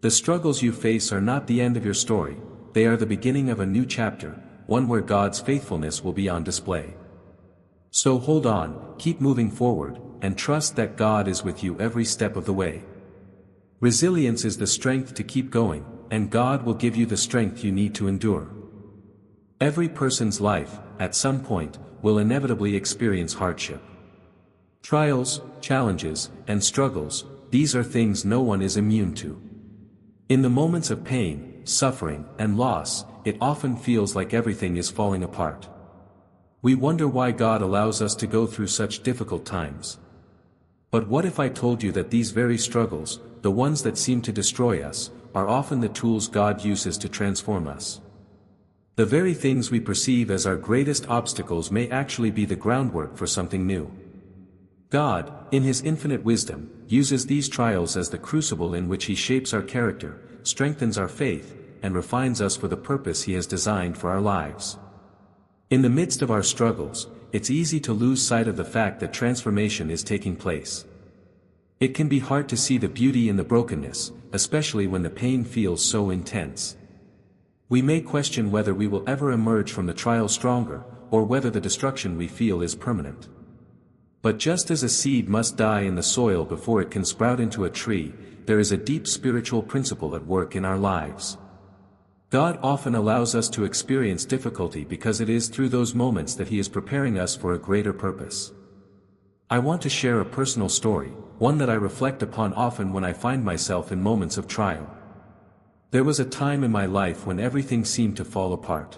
Speaker 1: The struggles you face are not the end of your story, they are the beginning of a new chapter, one where God's faithfulness will be on display. So hold on, keep moving forward, and trust that God is with you every step of the way. Resilience is the strength to keep going, and God will give you the strength you need to endure. Every person's life, at some point, will inevitably experience hardship. Trials, challenges, and struggles, these are things no one is immune to. In the moments of pain, suffering, and loss, it often feels like everything is falling apart. We wonder why God allows us to go through such difficult times. But what if I told you that these very struggles, the ones that seem to destroy us, are often the tools God uses to transform us? The very things we perceive as our greatest obstacles may actually be the groundwork for something new. God, in His infinite wisdom, uses these trials as the crucible in which He shapes our character, strengthens our faith, and refines us for the purpose He has designed for our lives. In the midst of our struggles, it's easy to lose sight of the fact that transformation is taking place. It can be hard to see the beauty in the brokenness, especially when the pain feels so intense. We may question whether we will ever emerge from the trial stronger, or whether the destruction we feel is permanent. But just as a seed must die in the soil before it can sprout into a tree, there is a deep spiritual principle at work in our lives. God often allows us to experience difficulty because it is through those moments that He is preparing us for a greater purpose. I want to share a personal story, one that I reflect upon often when I find myself in moments of trial. There was a time in my life when everything seemed to fall apart.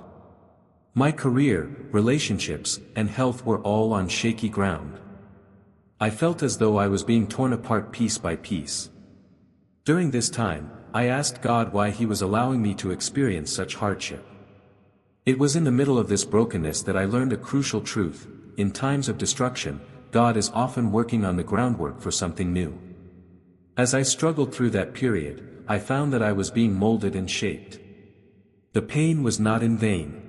Speaker 1: My career, relationships, and health were all on shaky ground. I felt as though I was being torn apart piece by piece. During this time, I asked God why He was allowing me to experience such hardship. It was in the middle of this brokenness that I learned a crucial truth: in times of destruction, God is often working on the groundwork for something new. As I struggled through that period, I found that I was being molded and shaped. The pain was not in vain.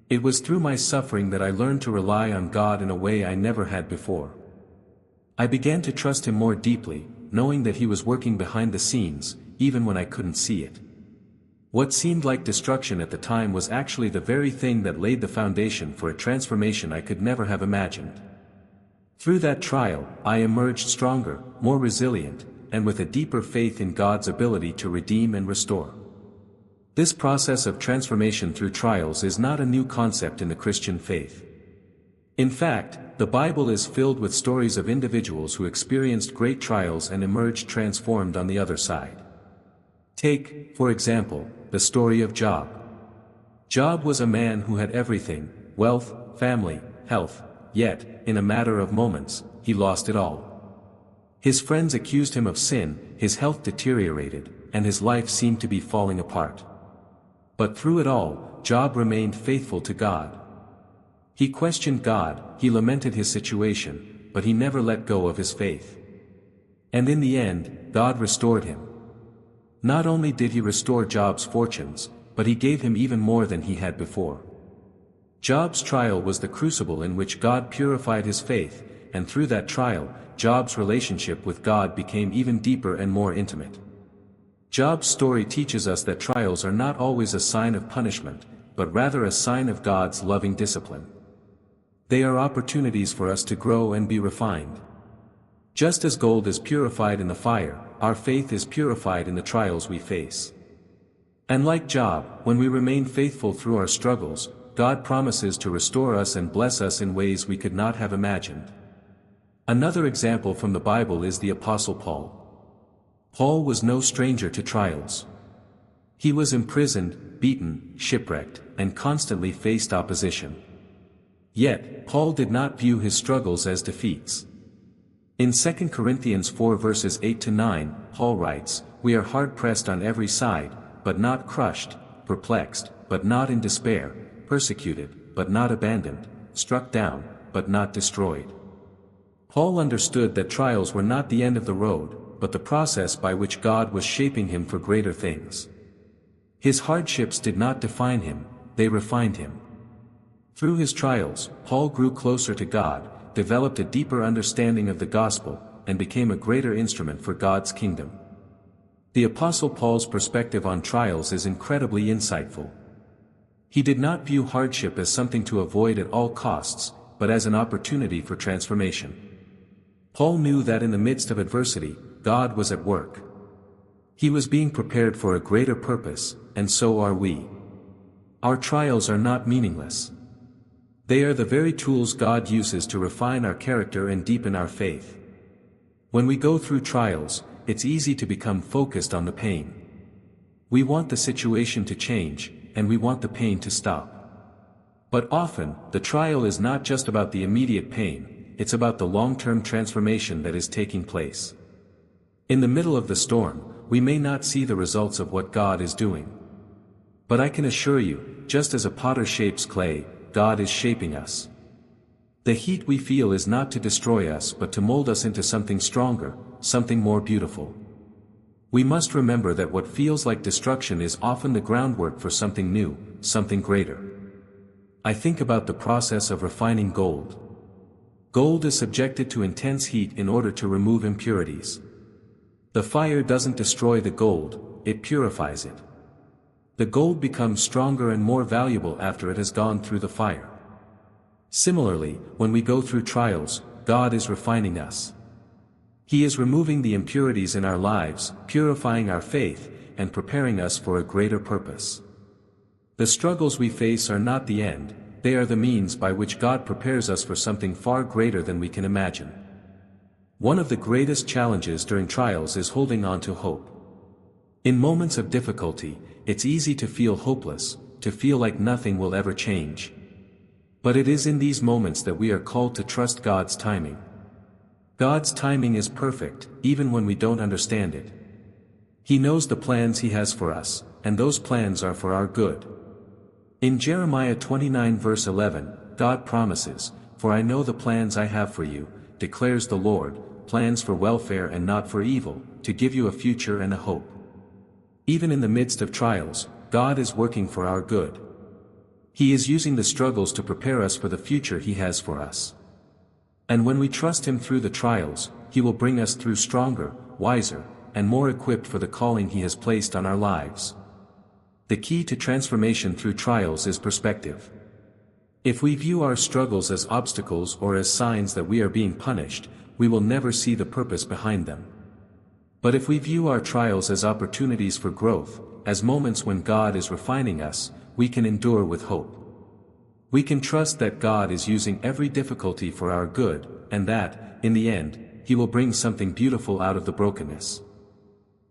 Speaker 1: It was through my suffering that I learned to rely on God in a way I never had before. I began to trust Him more deeply, knowing that He was working behind the scenes, even when I couldn't see it. What seemed like destruction at the time was actually the very thing that laid the foundation for a transformation I could never have imagined. Through that trial, I emerged stronger, more resilient, and with a deeper faith in God's ability to redeem and restore. This process of transformation through trials is not a new concept in the Christian faith. In fact, the Bible is filled with stories of individuals who experienced great trials and emerged transformed on the other side. Take, for example, the story of Job. Job was a man who had everything: wealth, family, health, yet, in a matter of moments, he lost it all. His friends accused him of sin, his health deteriorated, and his life seemed to be falling apart. But through it all, Job remained faithful to God. He questioned God, he lamented his situation, but he never let go of his faith. And in the end, God restored him. Not only did He restore Job's fortunes, but He gave him even more than he had before. Job's trial was the crucible in which God purified his faith, and through that trial, Job's relationship with God became even deeper and more intimate. Job's story teaches us that trials are not always a sign of punishment, but rather a sign of God's loving discipline. They are opportunities for us to grow and be refined. Just as gold is purified in the fire, our faith is purified in the trials we face. And like Job, when we remain faithful through our struggles, God promises to restore us and bless us in ways we could not have imagined. Another example from the Bible is the Apostle Paul. Paul was no stranger to trials. He was imprisoned, beaten, shipwrecked, and constantly faced opposition. Yet, Paul did not view his struggles as defeats. In 2 Corinthians 4 verses 8-9, Paul writes, "We are hard-pressed on every side, but not crushed, perplexed, but not in despair, persecuted, but not abandoned, struck down, but not destroyed." Paul understood that trials were not the end of the road, but the process by which God was shaping him for greater things. His hardships did not define him, they refined him. Through his trials, Paul grew closer to God, developed a deeper understanding of the gospel, and became a greater instrument for God's kingdom. The Apostle Paul's perspective on trials is incredibly insightful. He did not view hardship as something to avoid at all costs, but as an opportunity for transformation. Paul knew that in the midst of adversity, God was at work. He was being prepared for a greater purpose, and so are we. Our trials are not meaningless. They are the very tools God uses to refine our character and deepen our faith. When we go through trials, it's easy to become focused on the pain. We want the situation to change, and we want the pain to stop. But often, the trial is not just about the immediate pain, it's about the long-term transformation that is taking place. In the middle of the storm, we may not see the results of what God is doing. But I can assure you, just as a potter shapes clay, God is shaping us. The heat we feel is not to destroy us but to mold us into something stronger, something more beautiful. We must remember that what feels like destruction is often the groundwork for something new, something greater. I think about the process of refining gold. Gold is subjected to intense heat in order to remove impurities. The fire doesn't destroy the gold, it purifies it. The gold becomes stronger and more valuable after it has gone through the fire. Similarly, when we go through trials, God is refining us. He is removing the impurities in our lives, purifying our faith, and preparing us for a greater purpose. The struggles we face are not the end, they are the means by which God prepares us for something far greater than we can imagine. One of the greatest challenges during trials is holding on to hope. In moments of difficulty, it's easy to feel hopeless, to feel like nothing will ever change. But it is in these moments that we are called to trust God's timing. God's timing is perfect, even when we don't understand it. He knows the plans He has for us, and those plans are for our good. In Jeremiah 29 verse 11, God promises, "For I know the plans I have for you, declares the Lord, plans for welfare and not for evil, to give you a future and a hope." Even in the midst of trials, God is working for our good. He is using the struggles to prepare us for the future He has for us. And when we trust Him through the trials, He will bring us through stronger, wiser, and more equipped for the calling He has placed on our lives. The key to transformation through trials is perspective. If we view our struggles as obstacles or as signs that we are being punished, we will never see the purpose behind them. But if we view our trials as opportunities for growth, as moments when God is refining us, we can endure with hope. We can trust that God is using every difficulty for our good, and that, in the end, He will bring something beautiful out of the brokenness.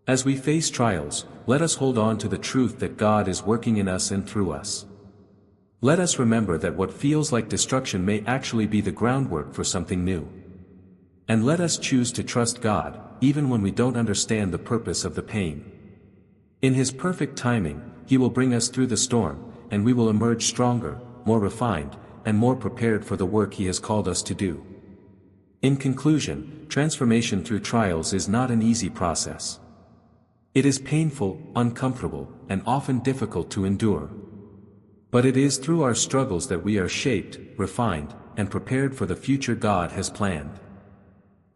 Speaker 1: As we face trials, let us hold on to the truth that God is working in us and through us. Let us remember that what feels like destruction may actually be the groundwork for something new. And let us choose to trust God, even when we don't understand the purpose of the pain. In His perfect timing, He will bring us through the storm, and we will emerge stronger, more refined, and more prepared for the work He has called us to do. In conclusion, transformation through trials is not an easy process. It is painful, uncomfortable, and often difficult to endure. But it is through our struggles that we are shaped, refined, and prepared for the future God has planned.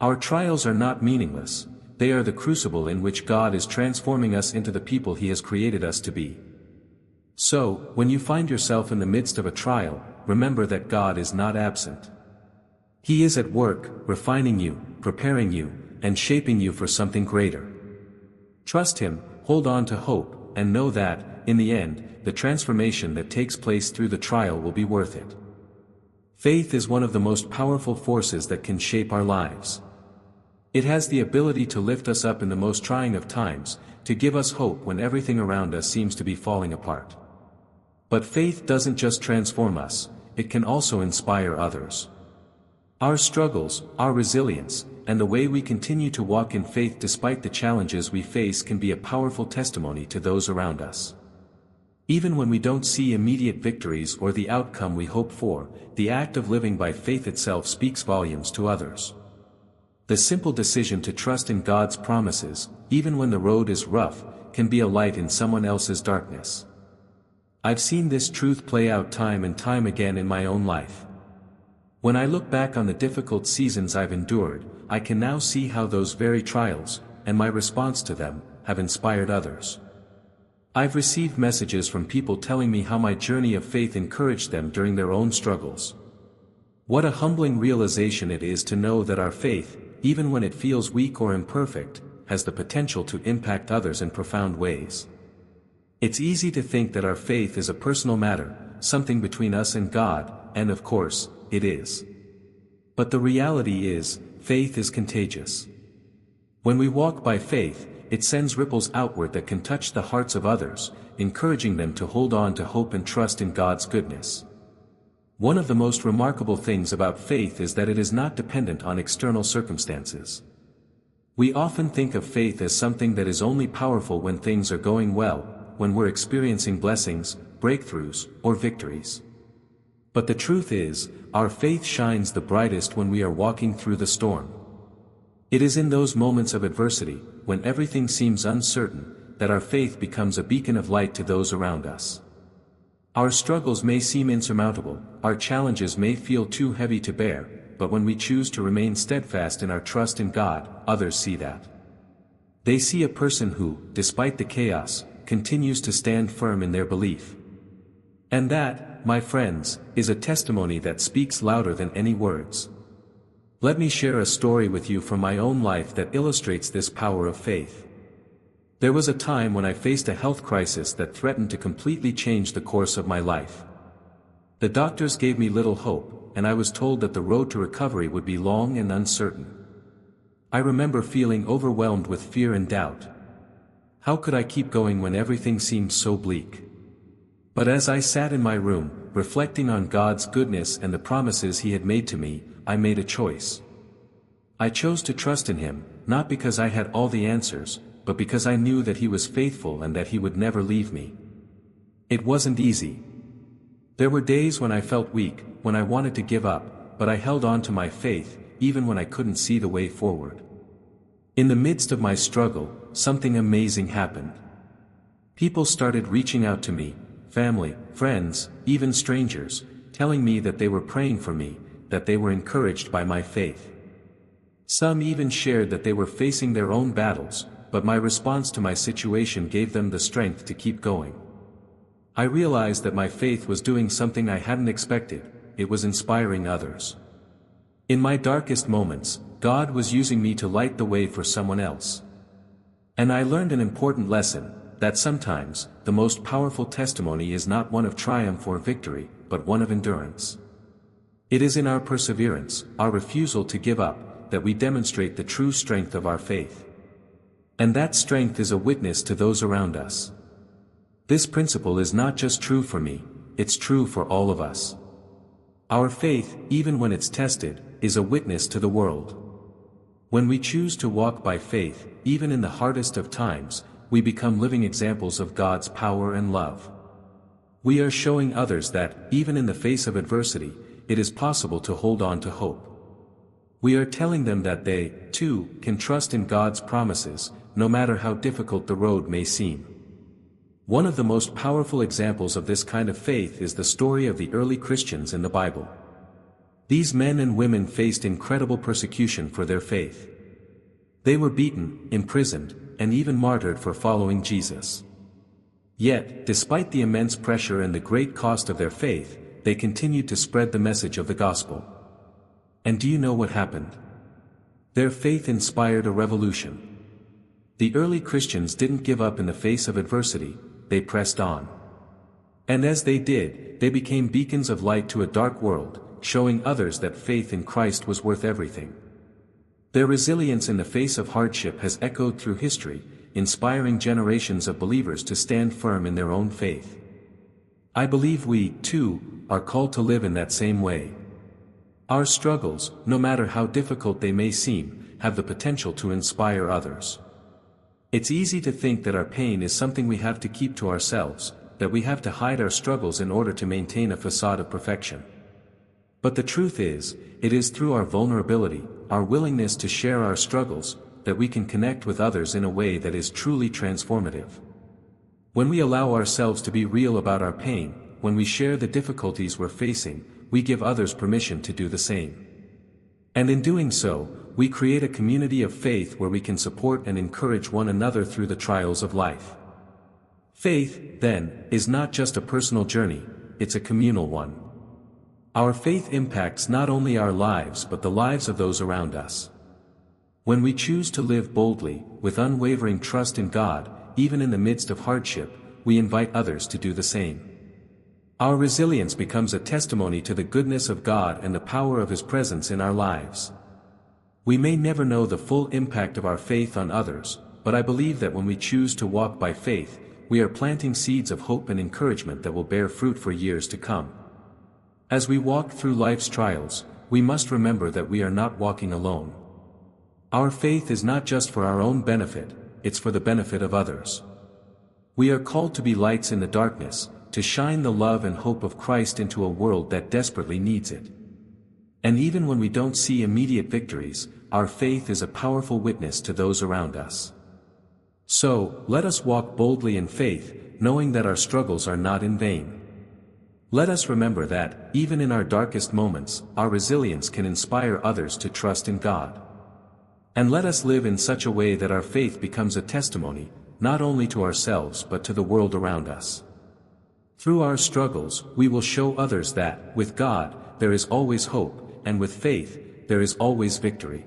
Speaker 1: Our trials are not meaningless, they are the crucible in which God is transforming us into the people He has created us to be. So, when you find yourself in the midst of a trial, remember that God is not absent. He is at work, refining you, preparing you, and shaping you for something greater. Trust Him, hold on to hope, and know that, in the end, the transformation that takes place through the trial will be worth it. Faith is one of the most powerful forces that can shape our lives. It has the ability to lift us up in the most trying of times, to give us hope when everything around us seems to be falling apart. But faith doesn't just transform us, it can also inspire others. Our struggles, our resilience, and the way we continue to walk in faith despite the challenges we face can be a powerful testimony to those around us. Even when we don't see immediate victories or the outcome we hope for, the act of living by faith itself speaks volumes to others. The simple decision to trust in God's promises, even when the road is rough, can be a light in someone else's darkness. I've seen this truth play out time and time again in my own life. When I look back on the difficult seasons I've endured, I can now see how those very trials, and my response to them, have inspired others. I've received messages from people telling me how my journey of faith encouraged them during their own struggles. What a humbling realization it is to know that our faith, even when it feels weak or imperfect, has the potential to impact others in profound ways. It's easy to think that our faith is a personal matter, something between us and God, and of course, it is. But the reality is, faith is contagious. When we walk by faith, it sends ripples outward that can touch the hearts of others, encouraging them to hold on to hope and trust in God's goodness. One of the most remarkable things about faith is that it is not dependent on external circumstances. We often think of faith as something that is only powerful when things are going well, when we're experiencing blessings, breakthroughs, or victories. But the truth is, our faith shines the brightest when we are walking through the storm. It is in those moments of adversity, when everything seems uncertain, that our faith becomes a beacon of light to those around us. Our struggles may seem insurmountable, our challenges may feel too heavy to bear, but when we choose to remain steadfast in our trust in God, others see that. They see a person who, despite the chaos, continues to stand firm in their belief. And that, my friends, is a testimony that speaks louder than any words. Let me share a story with you from my own life that illustrates this power of faith. There was a time when I faced a health crisis that threatened to completely change the course of my life. The doctors gave me little hope, and I was told that the road to recovery would be long and uncertain. I remember feeling overwhelmed with fear and doubt. How could I keep going when everything seemed so bleak? But as I sat in my room, reflecting on God's goodness and the promises He had made to me, I made a choice. I chose to trust in Him, not because I had all the answers, but because I knew that He was faithful and that He would never leave me. It wasn't easy. There were days when I felt weak, when I wanted to give up, but I held on to my faith, even when I couldn't see the way forward. In the midst of my struggle, something amazing happened. People started reaching out to me, family, friends, even strangers, telling me that they were praying for me, that they were encouraged by my faith. Some even shared that they were facing their own battles, but my response to my situation gave them the strength to keep going. I realized that my faith was doing something I hadn't expected, it was inspiring others. In my darkest moments, God was using me to light the way for someone else. And I learned an important lesson, that sometimes, the most powerful testimony is not one of triumph or victory, but one of endurance. It is in our perseverance, our refusal to give up, that we demonstrate the true strength of our faith. And that strength is a witness to those around us. This principle is not just true for me, it's true for all of us. Our faith, even when it's tested, is a witness to the world. When we choose to walk by faith, even in the hardest of times, we become living examples of God's power and love. We are showing others that, even in the face of adversity, it is possible to hold on to hope. We are telling them that they, too, can trust in God's promises, no matter how difficult the road may seem. One of the most powerful examples of this kind of faith is the story of the early Christians in the Bible. These men and women faced incredible persecution for their faith. They were beaten, imprisoned, and even martyred for following Jesus. Yet, despite the immense pressure and the great cost of their faith, they continued to spread the message of the gospel. And do you know what happened? Their faith inspired a revolution. The early Christians didn't give up in the face of adversity, they pressed on. And as they did, they became beacons of light to a dark world, showing others that faith in Christ was worth everything. Their resilience in the face of hardship has echoed through history, inspiring generations of believers to stand firm in their own faith. I believe we, too, are called to live in that same way. Our struggles, no matter how difficult they may seem, have the potential to inspire others. It's easy to think that our pain is something we have to keep to ourselves, that we have to hide our struggles in order to maintain a facade of perfection. But the truth is, it is through our vulnerability, our willingness to share our struggles, that we can connect with others in a way that is truly transformative. When we allow ourselves to be real about our pain, when we share the difficulties we're facing, we give others permission to do the same. And in doing so, we create a community of faith where we can support and encourage one another through the trials of life. Faith, then, is not just a personal journey, it's a communal one. Our faith impacts not only our lives but the lives of those around us. When we choose to live boldly, with unwavering trust in God, even in the midst of hardship, we invite others to do the same. Our resilience becomes a testimony to the goodness of God and the power of His presence in our lives. We may never know the full impact of our faith on others, but I believe that when we choose to walk by faith, we are planting seeds of hope and encouragement that will bear fruit for years to come. As we walk through life's trials, we must remember that we are not walking alone. Our faith is not just for our own benefit, it's for the benefit of others. We are called to be lights in the darkness, to shine the love and hope of Christ into a world that desperately needs it. And even when we don't see immediate victories, our faith is a powerful witness to those around us. So, let us walk boldly in faith, knowing that our struggles are not in vain. Let us remember that, even in our darkest moments, our resilience can inspire others to trust in God. And let us live in such a way that our faith becomes a testimony, not only to ourselves but to the world around us. Through our struggles, we will show others that, with God, there is always hope, and with faith, there is always victory.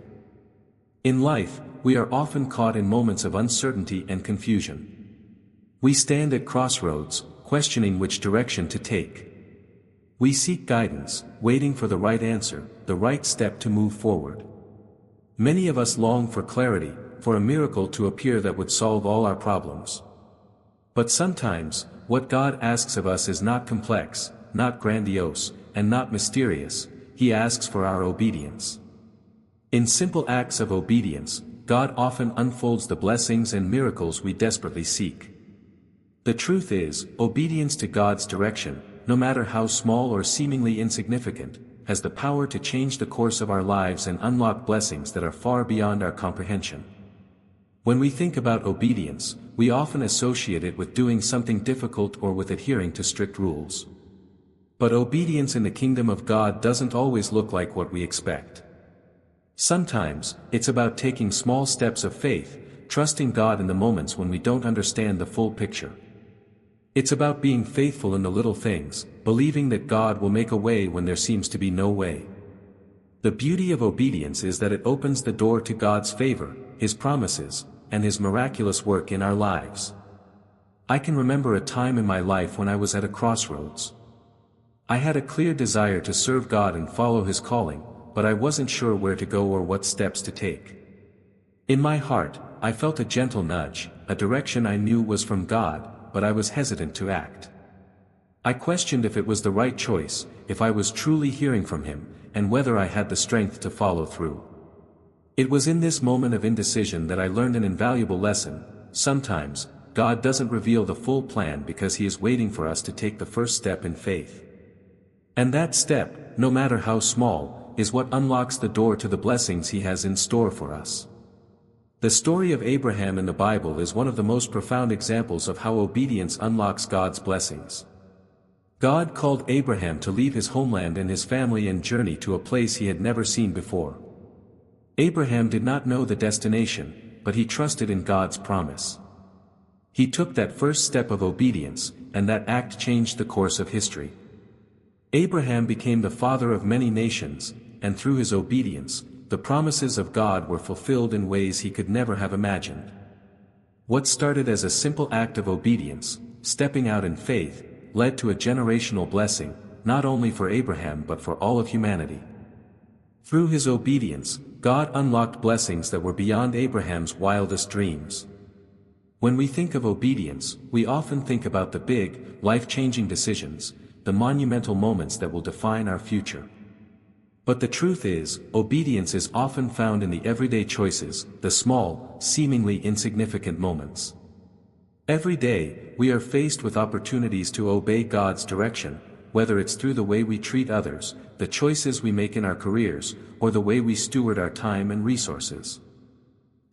Speaker 1: In life, we are often caught in moments of uncertainty and confusion. We stand at crossroads, questioning which direction to take. We seek guidance, waiting for the right answer, the right step to move forward. Many of us long for clarity, for a miracle to appear that would solve all our problems. But sometimes, what God asks of us is not complex, not grandiose, and not mysterious. He asks for our obedience. In simple acts of obedience, God often unfolds the blessings and miracles we desperately seek. The truth is, obedience to God's direction, no matter how small or seemingly insignificant, has the power to change the course of our lives and unlock blessings that are far beyond our comprehension. When we think about obedience, we often associate it with doing something difficult or with adhering to strict rules. But obedience in the kingdom of God doesn't always look like what we expect. Sometimes, it's about taking small steps of faith, trusting God in the moments when we don't understand the full picture. It's about being faithful in the little things, believing that God will make a way when there seems to be no way. The beauty of obedience is that it opens the door to God's favor, His promises, and His miraculous work in our lives. I can remember a time in my life when I was at a crossroads. I had a clear desire to serve God and follow His calling, but I wasn't sure where to go or what steps to take. In my heart, I felt a gentle nudge, a direction I knew was from God, but I was hesitant to act. I questioned if it was the right choice, if I was truly hearing from Him, and whether I had the strength to follow through. It was in this moment of indecision that I learned an invaluable lesson. Sometimes, God doesn't reveal the full plan because He is waiting for us to take the first step in faith. And that step, no matter how small, is what unlocks the door to the blessings He has in store for us. The story of Abraham in the Bible is one of the most profound examples of how obedience unlocks God's blessings. God called Abraham to leave his homeland and his family and journey to a place he had never seen before. Abraham did not know the destination, but he trusted in God's promise. He took that first step of obedience, and that act changed the course of history. Abraham became the father of many nations, and through his obedience, the promises of God were fulfilled in ways he could never have imagined. What started as a simple act of obedience, stepping out in faith, led to a generational blessing, not only for Abraham but for all of humanity. Through his obedience, God unlocked blessings that were beyond Abraham's wildest dreams. When we think of obedience, we often think about the big, life-changing decisions, the monumental moments that will define our future. But the truth is, obedience is often found in the everyday choices, the small, seemingly insignificant moments. Every day, we are faced with opportunities to obey God's direction, whether it's through the way we treat others, the choices we make in our careers, or the way we steward our time and resources.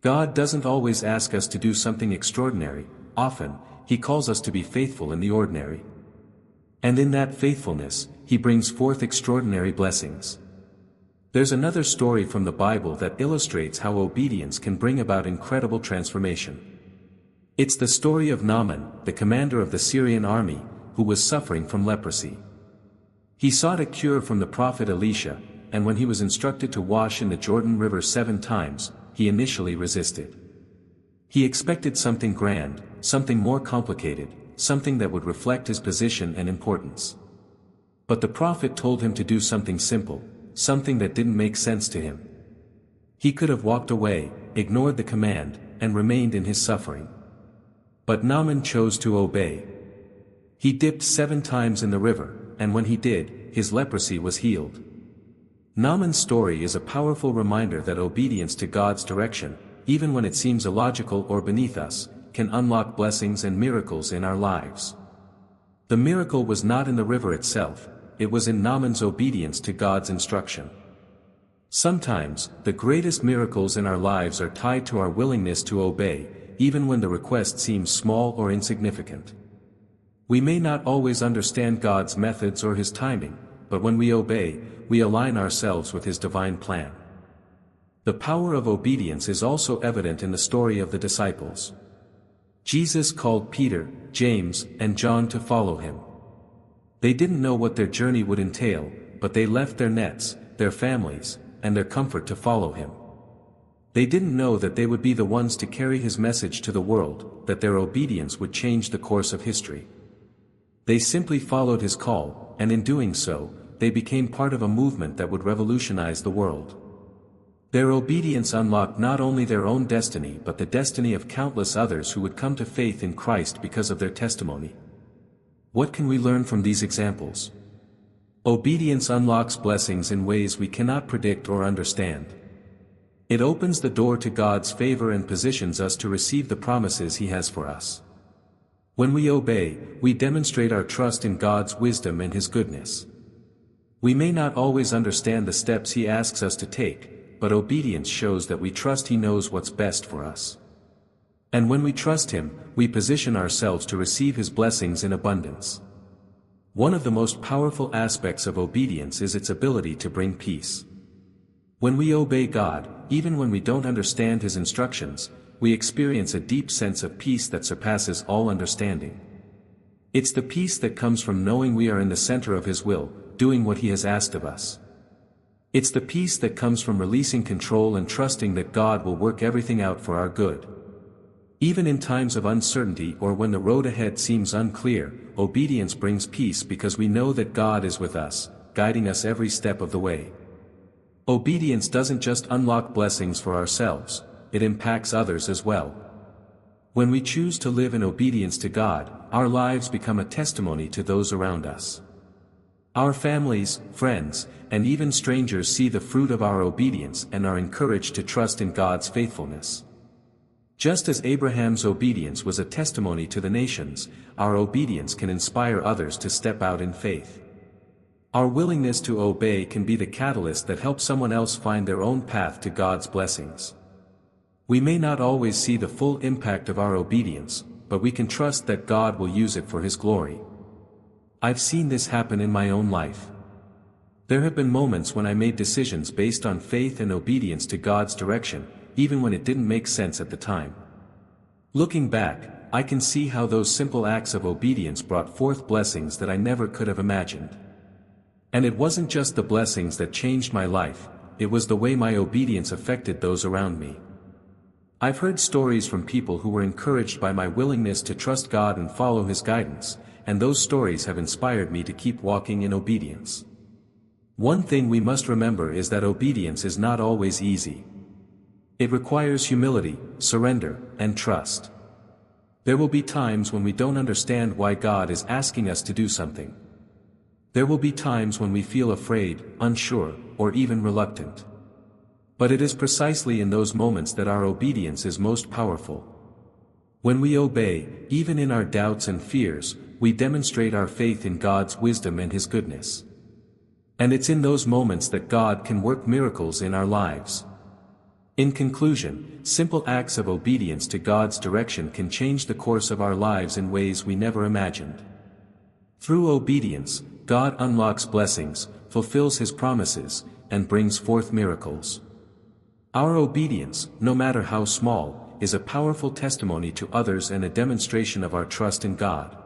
Speaker 1: God doesn't always ask us to do something extraordinary. Often, He calls us to be faithful in the ordinary. And in that faithfulness, He brings forth extraordinary blessings. There's another story from the Bible that illustrates how obedience can bring about incredible transformation. It's the story of Naaman, the commander of the Syrian army, who was suffering from leprosy. He sought a cure from the prophet Elisha, and when he was instructed to wash in the Jordan River 7 times, he initially resisted. He expected something grand, something more complicated, something that would reflect his position and importance. But the prophet told him to do something simple, something that didn't make sense to him. He could have walked away, ignored the command, and remained in his suffering. But Naaman chose to obey. He dipped 7 times in the river, and when he did, his leprosy was healed. Naaman's story is a powerful reminder that obedience to God's direction, even when it seems illogical or beneath us, can unlock blessings and miracles in our lives. The miracle was not in the river itself, it was in Naaman's obedience to God's instruction. Sometimes, the greatest miracles in our lives are tied to our willingness to obey, even when the request seems small or insignificant. We may not always understand God's methods or His timing, but when we obey, we align ourselves with His divine plan. The power of obedience is also evident in the story of the disciples. Jesus called Peter, James, and John to follow Him. They didn't know what their journey would entail, but they left their nets, their families, and their comfort to follow Him. They didn't know that they would be the ones to carry His message to the world, that their obedience would change the course of history. They simply followed His call, and in doing so, they became part of a movement that would revolutionize the world. Their obedience unlocked not only their own destiny but the destiny of countless others who would come to faith in Christ because of their testimony. What can we learn from these examples? Obedience unlocks blessings in ways we cannot predict or understand. It opens the door to God's favor and positions us to receive the promises He has for us. When we obey, we demonstrate our trust in God's wisdom and His goodness. We may not always understand the steps He asks us to take, but obedience shows that we trust He knows what's best for us. And when we trust Him, we position ourselves to receive His blessings in abundance. One of the most powerful aspects of obedience is its ability to bring peace. When we obey God, even when we don't understand His instructions, we experience a deep sense of peace that surpasses all understanding. It's the peace that comes from knowing we are in the center of His will, doing what He has asked of us. It's the peace that comes from releasing control and trusting that God will work everything out for our good. Even in times of uncertainty or when the road ahead seems unclear, obedience brings peace because we know that God is with us, guiding us every step of the way. Obedience doesn't just unlock blessings for ourselves, it impacts others as well. When we choose to live in obedience to God, our lives become a testimony to those around us. Our families, friends, and even strangers see the fruit of our obedience and are encouraged to trust in God's faithfulness. Just as Abraham's obedience was a testimony to the nations, our obedience can inspire others to step out in faith. Our willingness to obey can be the catalyst that helps someone else find their own path to God's blessings. We may not always see the full impact of our obedience, but we can trust that God will use it for His glory. I've seen this happen in my own life. There have been moments when I made decisions based on faith and obedience to God's direction, even when it didn't make sense at the time. Looking back, I can see how those simple acts of obedience brought forth blessings that I never could have imagined. And it wasn't just the blessings that changed my life, it was the way my obedience affected those around me. I've heard stories from people who were encouraged by my willingness to trust God and follow His guidance, and those stories have inspired me to keep walking in obedience. One thing we must remember is that obedience is not always easy. It requires humility, surrender, and trust. There will be times when we don't understand why God is asking us to do something. There will be times when we feel afraid, unsure, or even reluctant. But it is precisely in those moments that our obedience is most powerful. When we obey, even in our doubts and fears, we demonstrate our faith in God's wisdom and His goodness. And it's in those moments that God can work miracles in our lives. In conclusion, simple acts of obedience to God's direction can change the course of our lives in ways we never imagined. Through obedience, God unlocks blessings, fulfills His promises, and brings forth miracles. Our obedience, no matter how small, is a powerful testimony to others and a demonstration of our trust in God.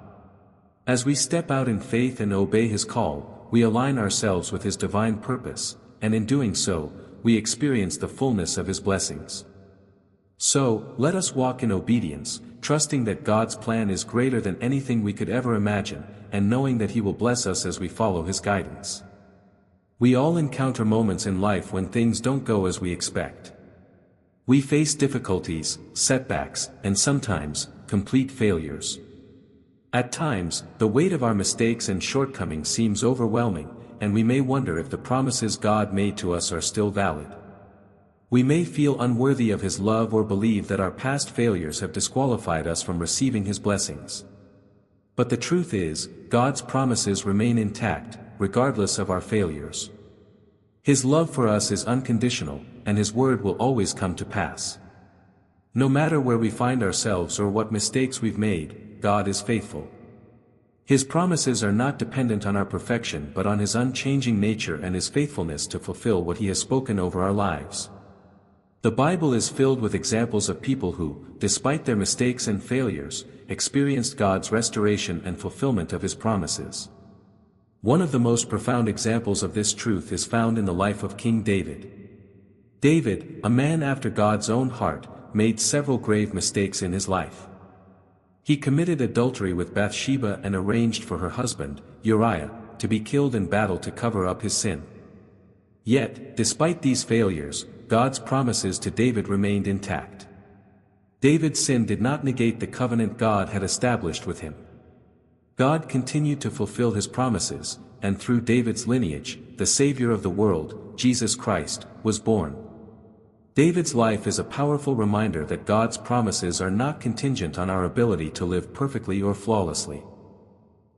Speaker 1: As we step out in faith and obey His call, we align ourselves with His divine purpose, and in doing so, we experience the fullness of His blessings. So, let us walk in obedience, trusting that God's plan is greater than anything we could ever imagine, and knowing that He will bless us as we follow His guidance. We all encounter moments in life when things don't go as we expect. We face difficulties, setbacks, and sometimes, complete failures. At times, the weight of our mistakes and shortcomings seems overwhelming, and we may wonder if the promises God made to us are still valid. We may feel unworthy of His love or believe that our past failures have disqualified us from receiving His blessings. But the truth is, God's promises remain intact, regardless of our failures. His love for us is unconditional, and His word will always come to pass. No matter where we find ourselves or what mistakes we've made, God is faithful. His promises are not dependent on our perfection but on His unchanging nature and His faithfulness to fulfill what He has spoken over our lives. The Bible is filled with examples of people who, despite their mistakes and failures, experienced God's restoration and fulfillment of His promises. One of the most profound examples of this truth is found in the life of King David. David, a man after God's own heart, made several grave mistakes in his life. He committed adultery with Bathsheba and arranged for her husband, Uriah, to be killed in battle to cover up his sin. Yet, despite these failures, God's promises to David remained intact. David's sin did not negate the covenant God had established with him. God continued to fulfill His promises, and through David's lineage, the Savior of the world, Jesus Christ, was born. David's life is a powerful reminder that God's promises are not contingent on our ability to live perfectly or flawlessly.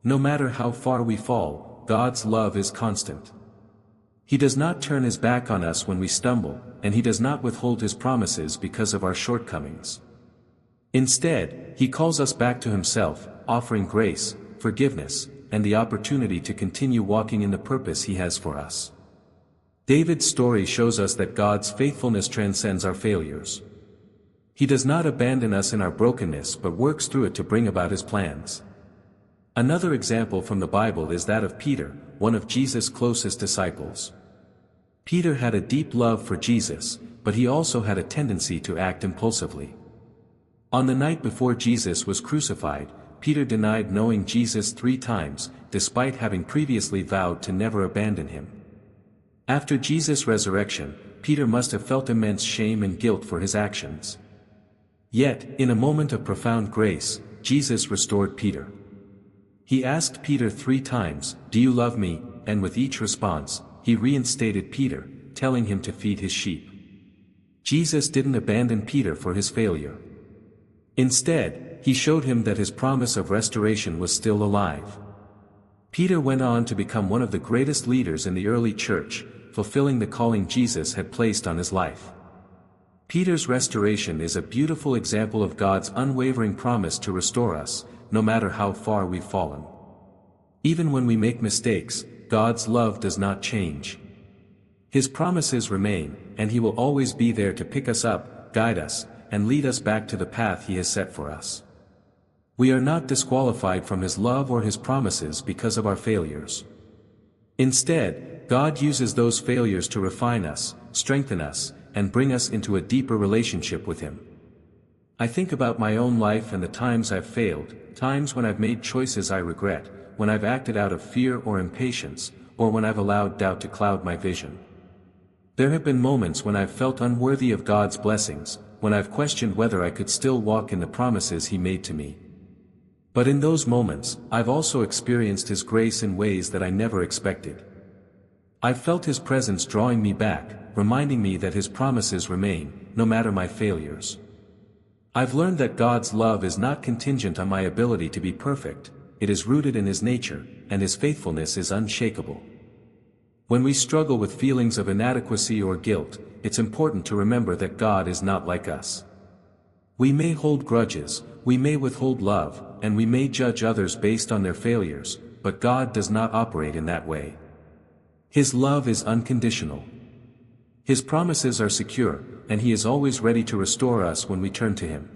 Speaker 1: No matter how far we fall, God's love is constant. He does not turn His back on us when we stumble, and He does not withhold His promises because of our shortcomings. Instead, He calls us back to Himself, offering grace, forgiveness, and the opportunity to continue walking in the purpose He has for us. David's story shows us that God's faithfulness transcends our failures. He does not abandon us in our brokenness but works through it to bring about His plans. Another example from the Bible is that of Peter, one of Jesus' closest disciples. Peter had a deep love for Jesus, but he also had a tendency to act impulsively. On the night before Jesus was crucified, Peter denied knowing Jesus 3 times, despite having previously vowed to never abandon Him. After Jesus' resurrection, Peter must have felt immense shame and guilt for his actions. Yet, in a moment of profound grace, Jesus restored Peter. He asked Peter 3 times, "Do you love me?" and with each response, He reinstated Peter, telling him to feed His sheep. Jesus didn't abandon Peter for his failure. Instead, He showed him that His promise of restoration was still alive. Peter went on to become one of the greatest leaders in the early church, fulfilling the calling Jesus had placed on his life. Peter's restoration is a beautiful example of God's unwavering promise to restore us, no matter how far we've fallen. Even when we make mistakes, God's love does not change. His promises remain, and He will always be there to pick us up, guide us, and lead us back to the path He has set for us. We are not disqualified from His love or His promises because of our failures. Instead, God uses those failures to refine us, strengthen us, and bring us into a deeper relationship with Him. I think about my own life and the times I've failed, times when I've made choices I regret, when I've acted out of fear or impatience, or when I've allowed doubt to cloud my vision. There have been moments when I've felt unworthy of God's blessings, when I've questioned whether I could still walk in the promises He made to me. But in those moments, I've also experienced His grace in ways that I never expected. I've felt His presence drawing me back, reminding me that His promises remain, no matter my failures. I've learned that God's love is not contingent on my ability to be perfect, it is rooted in His nature, and His faithfulness is unshakable. When we struggle with feelings of inadequacy or guilt, it's important to remember that God is not like us. We may hold grudges, we may withhold love, and we may judge others based on their failures, but God does not operate in that way. His love is unconditional. His promises are secure, and He is always ready to restore us when we turn to Him.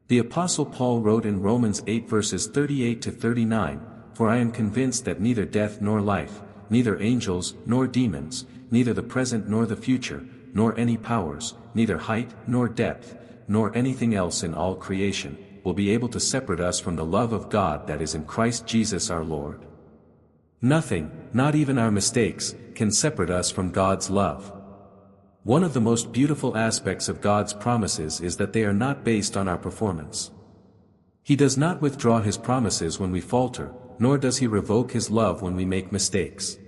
Speaker 1: The Apostle Paul wrote in Romans 8 verses 38 to 39, "For I am convinced that neither death nor life, neither angels nor demons, neither the present nor the future, nor any powers, neither height nor depth, nor anything else in all creation, will be able to separate us from the love of God that is in Christ Jesus our Lord." Nothing, not even our mistakes, can separate us from God's love. One of the most beautiful aspects of God's promises is that they are not based on our performance. He does not withdraw His promises when we falter, nor does He revoke His love when we make mistakes.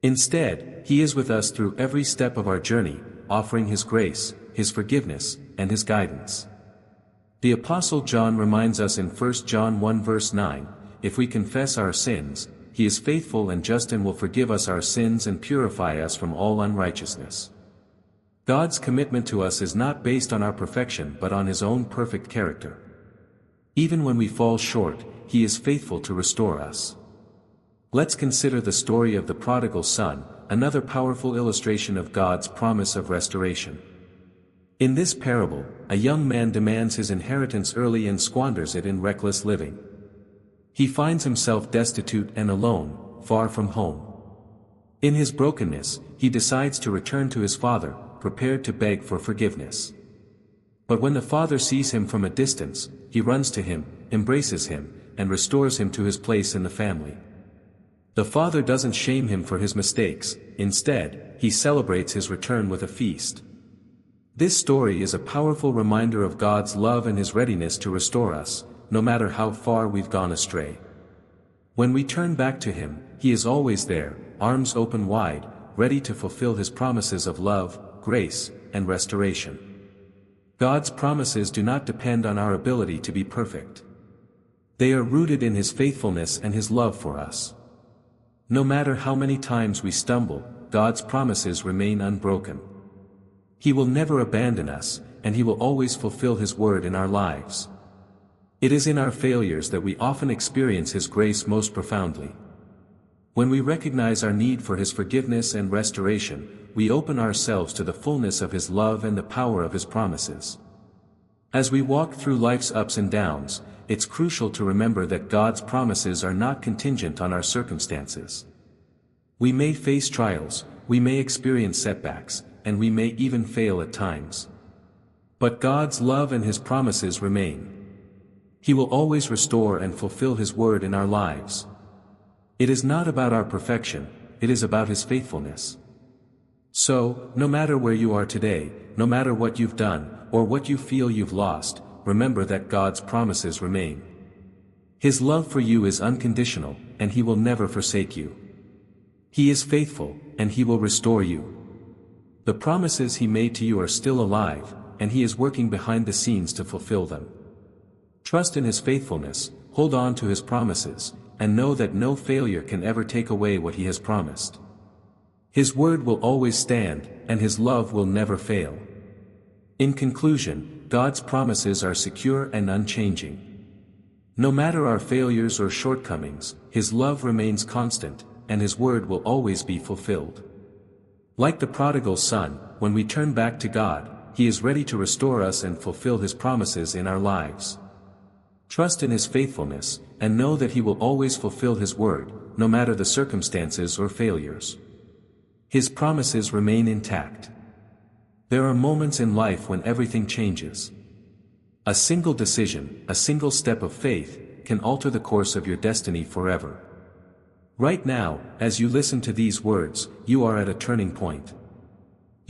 Speaker 1: Instead, He is with us through every step of our journey, offering His grace, His forgiveness, and His guidance. The Apostle John reminds us in 1 John 1 verse 9, "If we confess our sins, He is faithful and just and will forgive us our sins and purify us from all unrighteousness." God's commitment to us is not based on our perfection but on His own perfect character. Even when we fall short, He is faithful to restore us. Let's consider the story of the prodigal son, another powerful illustration of God's promise of restoration. In this parable, a young man demands his inheritance early and squanders it in reckless living. He finds himself destitute and alone, far from home. In his brokenness, he decides to return to his father, prepared to beg for forgiveness. But when the father sees him from a distance, he runs to him, embraces him, and restores him to his place in the family. The father doesn't shame him for his mistakes, instead, he celebrates his return with a feast. This story is a powerful reminder of God's love and His readiness to restore us, no matter how far we've gone astray. When we turn back to Him, He is always there, arms open wide, ready to fulfill His promises of love, grace, and restoration. God's promises do not depend on our ability to be perfect. They are rooted in His faithfulness and His love for us. No matter how many times we stumble, God's promises remain unbroken. He will never abandon us, and He will always fulfill His word in our lives. It is in our failures that we often experience His grace most profoundly. When we recognize our need for His forgiveness and restoration, we open ourselves to the fullness of His love and the power of His promises. As we walk through life's ups and downs, it's crucial to remember that God's promises are not contingent on our circumstances. We may face trials, we may experience setbacks, and we may even fail at times. But God's love and His promises remain. He will always restore and fulfill His word in our lives. It is not about our perfection, it is about His faithfulness. So, no matter where you are today, no matter what you've done, or what you feel you've lost, remember that God's promises remain. His love for you is unconditional, and He will never forsake you. He is faithful, and He will restore you. The promises He made to you are still alive, and He is working behind the scenes to fulfill them. Trust in His faithfulness, hold on to His promises, and know that no failure can ever take away what He has promised. His word will always stand, and His love will never fail. In conclusion, God's promises are secure and unchanging. No matter our failures or shortcomings, His love remains constant, and His word will always be fulfilled. Like the prodigal son, when we turn back to God, He is ready to restore us and fulfill His promises in our lives. Trust in His faithfulness, and know that He will always fulfill His word, no matter the circumstances or failures. His promises remain intact. There are moments in life when everything changes. A single decision, a single step of faith, can alter the course of your destiny forever. Right now, as you listen to these words, you are at a turning point.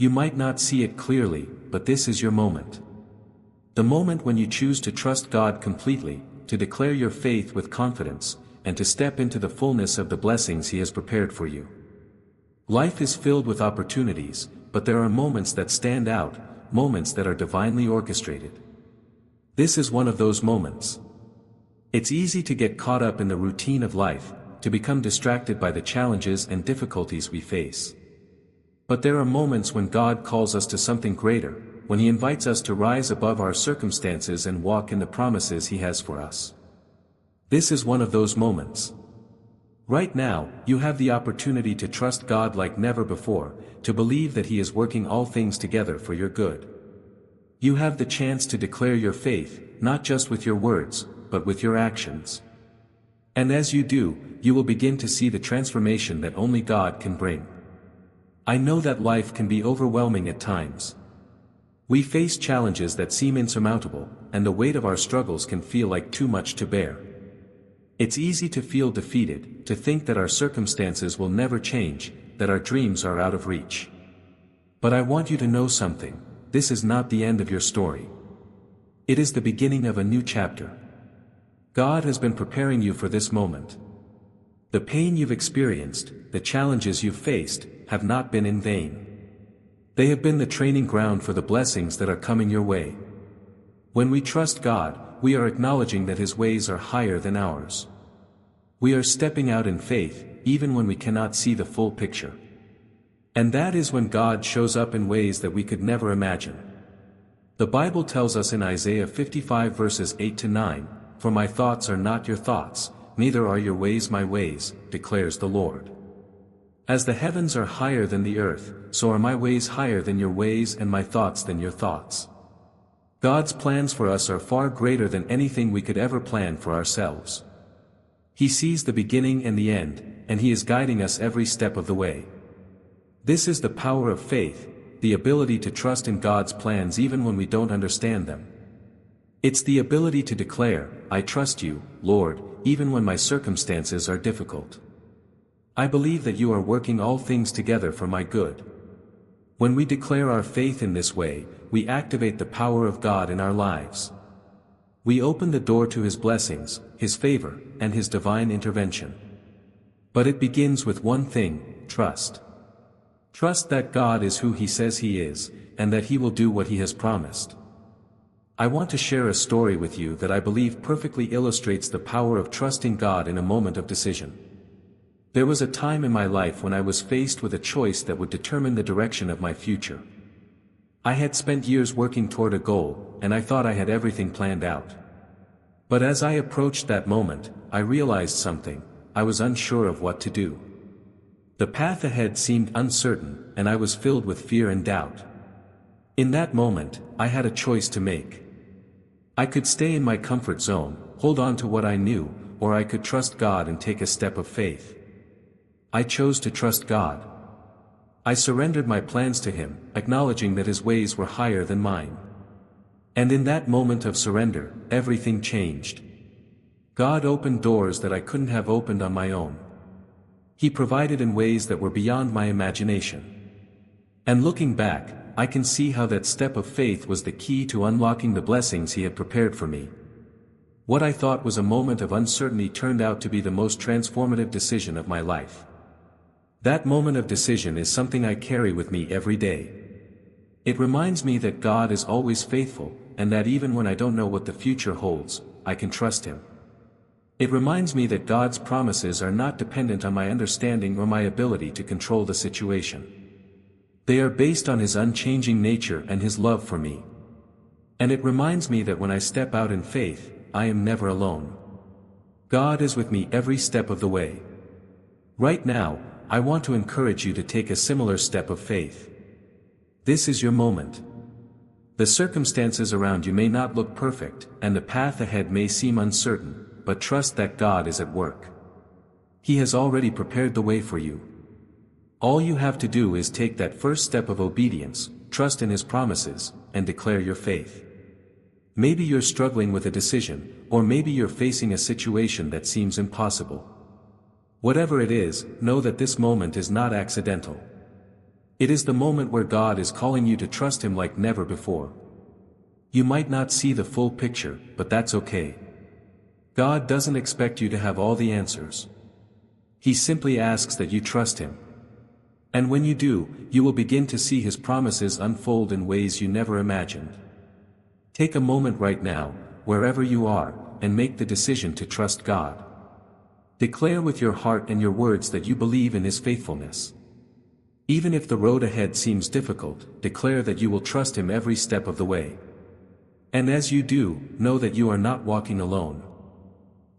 Speaker 1: You might not see it clearly, but this is your moment. The moment when you choose to trust God completely, to declare your faith with confidence, and to step into the fullness of the blessings He has prepared for you. Life is filled with opportunities, but there are moments that stand out, moments that are divinely orchestrated. This is one of those moments. It's easy to get caught up in the routine of life, to become distracted by the challenges and difficulties we face. But there are moments when God calls us to something greater, when He invites us to rise above our circumstances and walk in the promises He has for us. This is one of those moments. Right now, you have the opportunity to trust God like never before, to believe that He is working all things together for your good. You have the chance to declare your faith, not just with your words, but with your actions. And as you do, you will begin to see the transformation that only God can bring. I know that life can be overwhelming at times. We face challenges that seem insurmountable, and the weight of our struggles can feel like too much to bear. It's easy to feel defeated, to think that our circumstances will never change, that our dreams are out of reach. But I want you to know something: this is not the end of your story. It is the beginning of a new chapter. God has been preparing you for this moment. The pain you've experienced, the challenges you've faced, have not been in vain. They have been the training ground for the blessings that are coming your way. When we trust God, we are acknowledging that His ways are higher than ours. We are stepping out in faith, even when we cannot see the full picture. And that is when God shows up in ways that we could never imagine. The Bible tells us in Isaiah 55 verses 8 to 9, "For my thoughts are not your thoughts, neither are your ways my ways, declares the Lord. As the heavens are higher than the earth, so are my ways higher than your ways and my thoughts than your thoughts." God's plans for us are far greater than anything we could ever plan for ourselves. He sees the beginning and the end, and He is guiding us every step of the way. This is the power of faith, the ability to trust in God's plans even when we don't understand them. It's the ability to declare, "I trust you, Lord, even when my circumstances are difficult. I believe that you are working all things together for my good." When we declare our faith in this way, we activate the power of God in our lives. We open the door to His blessings, His favor, and His divine intervention. But it begins with one thing: trust. Trust that God is who He says He is, and that He will do what He has promised. I want to share a story with you that I believe perfectly illustrates the power of trusting God in a moment of decision. There was a time in my life when I was faced with a choice that would determine the direction of my future. I had spent years working toward a goal, and I thought I had everything planned out. But as I approached that moment, I realized something: I was unsure of what to do. The path ahead seemed uncertain, and I was filled with fear and doubt. In that moment, I had a choice to make. I could stay in my comfort zone, hold on to what I knew, or I could trust God and take a step of faith. I chose to trust God. I surrendered my plans to Him, acknowledging that His ways were higher than mine. And in that moment of surrender, everything changed. God opened doors that I couldn't have opened on my own. He provided in ways that were beyond my imagination. And looking back, I can see how that step of faith was the key to unlocking the blessings He had prepared for me. What I thought was a moment of uncertainty turned out to be the most transformative decision of my life. That moment of decision is something I carry with me every day. It reminds me that God is always faithful, and that even when I don't know what the future holds, I can trust Him. It reminds me that God's promises are not dependent on my understanding or my ability to control the situation. They are based on His unchanging nature and His love for me. And it reminds me that when I step out in faith, I am never alone. God is with me every step of the way. Right now, I want to encourage you to take a similar step of faith. This is your moment. The circumstances around you may not look perfect, and the path ahead may seem uncertain, but trust that God is at work. He has already prepared the way for you. All you have to do is take that first step of obedience, trust in His promises, and declare your faith. Maybe you're struggling with a decision, or maybe you're facing a situation that seems impossible. Whatever it is, know that this moment is not accidental. It is the moment where God is calling you to trust Him like never before. You might not see the full picture, but that's okay. God doesn't expect you to have all the answers. He simply asks that you trust Him. And when you do, you will begin to see His promises unfold in ways you never imagined. Take a moment right now, wherever you are, and make the decision to trust God. Declare with your heart and your words that you believe in His faithfulness. Even if the road ahead seems difficult, declare that you will trust Him every step of the way. And as you do, know that you are not walking alone.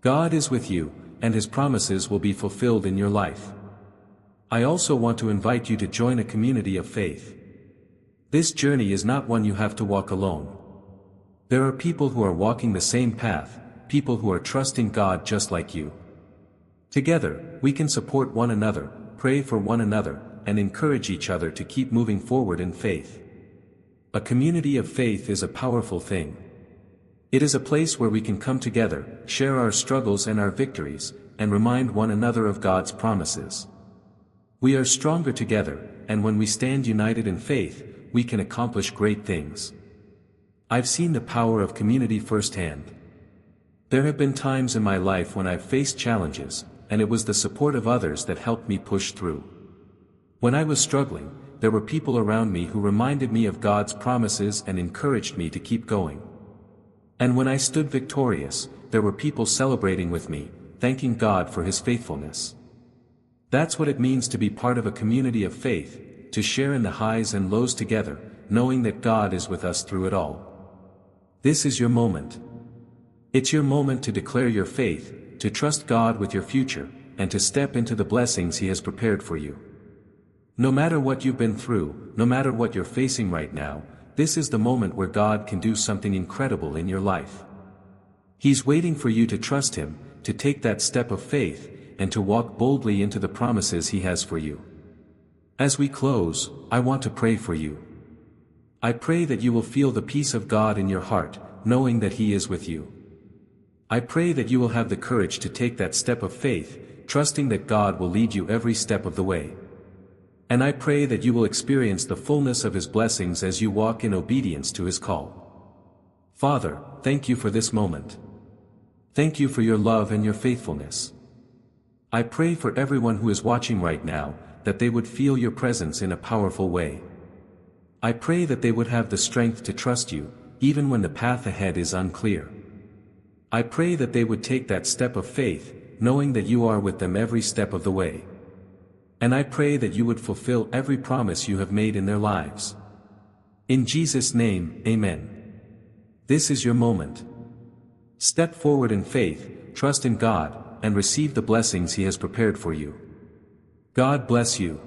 Speaker 1: God is with you, and His promises will be fulfilled in your life. I also want to invite you to join a community of faith. This journey is not one you have to walk alone. There are people who are walking the same path, people who are trusting God just like you. Together, we can support one another, pray for one another, and encourage each other to keep moving forward in faith. A community of faith is a powerful thing. It is a place where we can come together, share our struggles and our victories, and remind one another of God's promises. We are stronger together, and when we stand united in faith, we can accomplish great things. I've seen the power of community firsthand. There have been times in my life when I've faced challenges, and it was the support of others that helped me push through. When I was struggling, there were people around me who reminded me of God's promises and encouraged me to keep going. And when I stood victorious, there were people celebrating with me, thanking God for His faithfulness. That's what it means to be part of a community of faith, to share in the highs and lows together, knowing that God is with us through it all. This is your moment. It's your moment to declare your faith, to trust God with your future, and to step into the blessings He has prepared for you. No matter what you've been through, no matter what you're facing right now, this is the moment where God can do something incredible in your life. He's waiting for you to trust Him, to take that step of faith, and to walk boldly into the promises He has for you. As we close, I want to pray for you. I pray that you will feel the peace of God in your heart, knowing that He is with you. I pray that you will have the courage to take that step of faith, trusting that God will lead you every step of the way. And I pray that you will experience the fullness of His blessings as you walk in obedience to His call. Father, thank you for this moment. Thank you for your love and your faithfulness. I pray for everyone who is watching right now, that they would feel your presence in a powerful way. I pray that they would have the strength to trust you, even when the path ahead is unclear. I pray that they would take that step of faith, knowing that you are with them every step of the way. And I pray that you would fulfill every promise you have made in their lives. In Jesus' name, Amen. This is your moment. Step forward in faith, trust in God, and receive the blessings He has prepared for you. God bless you.